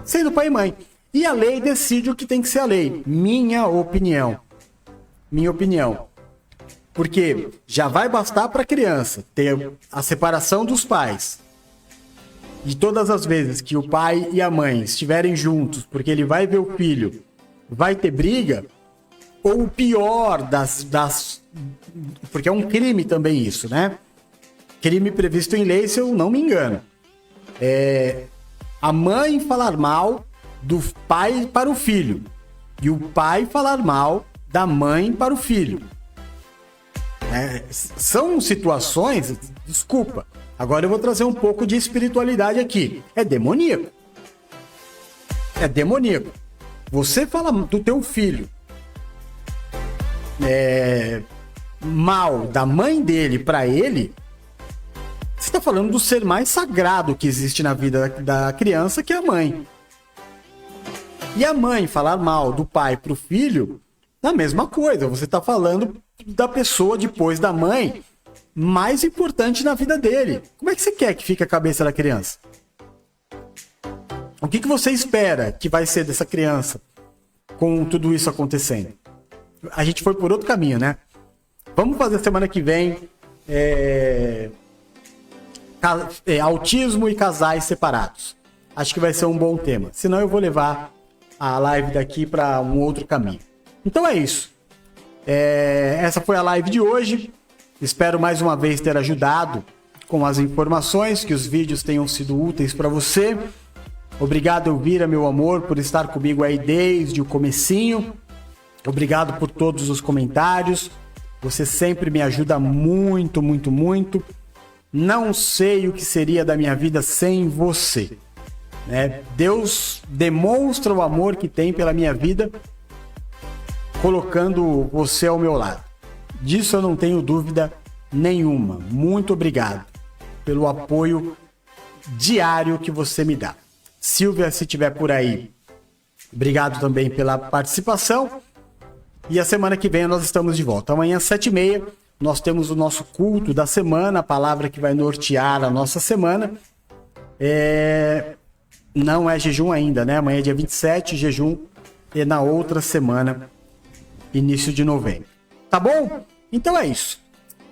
Sendo pai e mãe. E a lei decide o que tem que ser a lei. Minha opinião. Porque já vai bastar para a criança ter a separação dos pais. E todas as vezes que o pai e a mãe estiverem juntos, porque ele vai ver o filho, vai ter briga, ou o pior porque é um crime também isso, né? Crime previsto em lei, se eu não me engano. A mãe falar mal do pai para o filho e o pai falar mal da mãe para o filho. São situações, desculpa, agora eu vou trazer um pouco de espiritualidade aqui. É demoníaco. Você fala do teu filho mal da mãe dele para ele, você está falando do ser mais sagrado que existe na vida da criança, que é a mãe. E a mãe falar mal do pai para o filho, a mesma coisa. Você está falando da pessoa depois da mãe mais importante na vida dele. Como é que você quer que fique a cabeça da criança? O que você espera que vai ser dessa criança com tudo isso acontecendo? A gente foi por outro caminho, né? Vamos fazer semana que vem autismo e casais separados. Acho que vai ser um bom tema. Senão eu vou levar a live daqui para um outro caminho. Então é isso. Essa foi a live de hoje. Espero mais uma vez ter ajudado com as informações, que os vídeos tenham sido úteis para você. Obrigado, Elvira, meu amor, por estar comigo aí desde o comecinho. Obrigado por todos os comentários. Você sempre me ajuda muito, muito, muito. Não sei o que seria da minha vida sem você. Deus demonstra o amor que tem pela minha vida colocando você ao meu lado. Disso eu não tenho dúvida nenhuma. Muito obrigado pelo apoio diário que você me dá. Silvia, se estiver por aí, obrigado também pela participação. E a semana que vem nós estamos de volta. Amanhã, 7h30, nós temos o nosso culto da semana, a palavra que vai nortear a nossa semana. Não é jejum ainda, né? Amanhã é dia 27, jejum é na outra semana, início de novembro. Tá bom? Então é isso.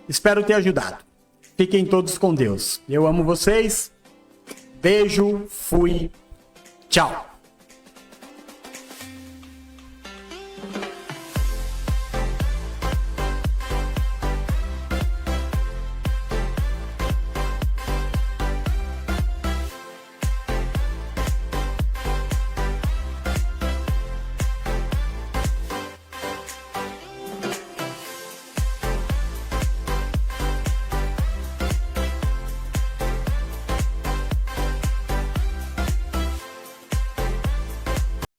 Espero ter ajudado. Fiquem todos com Deus. Eu amo vocês. Beijo, fui, tchau.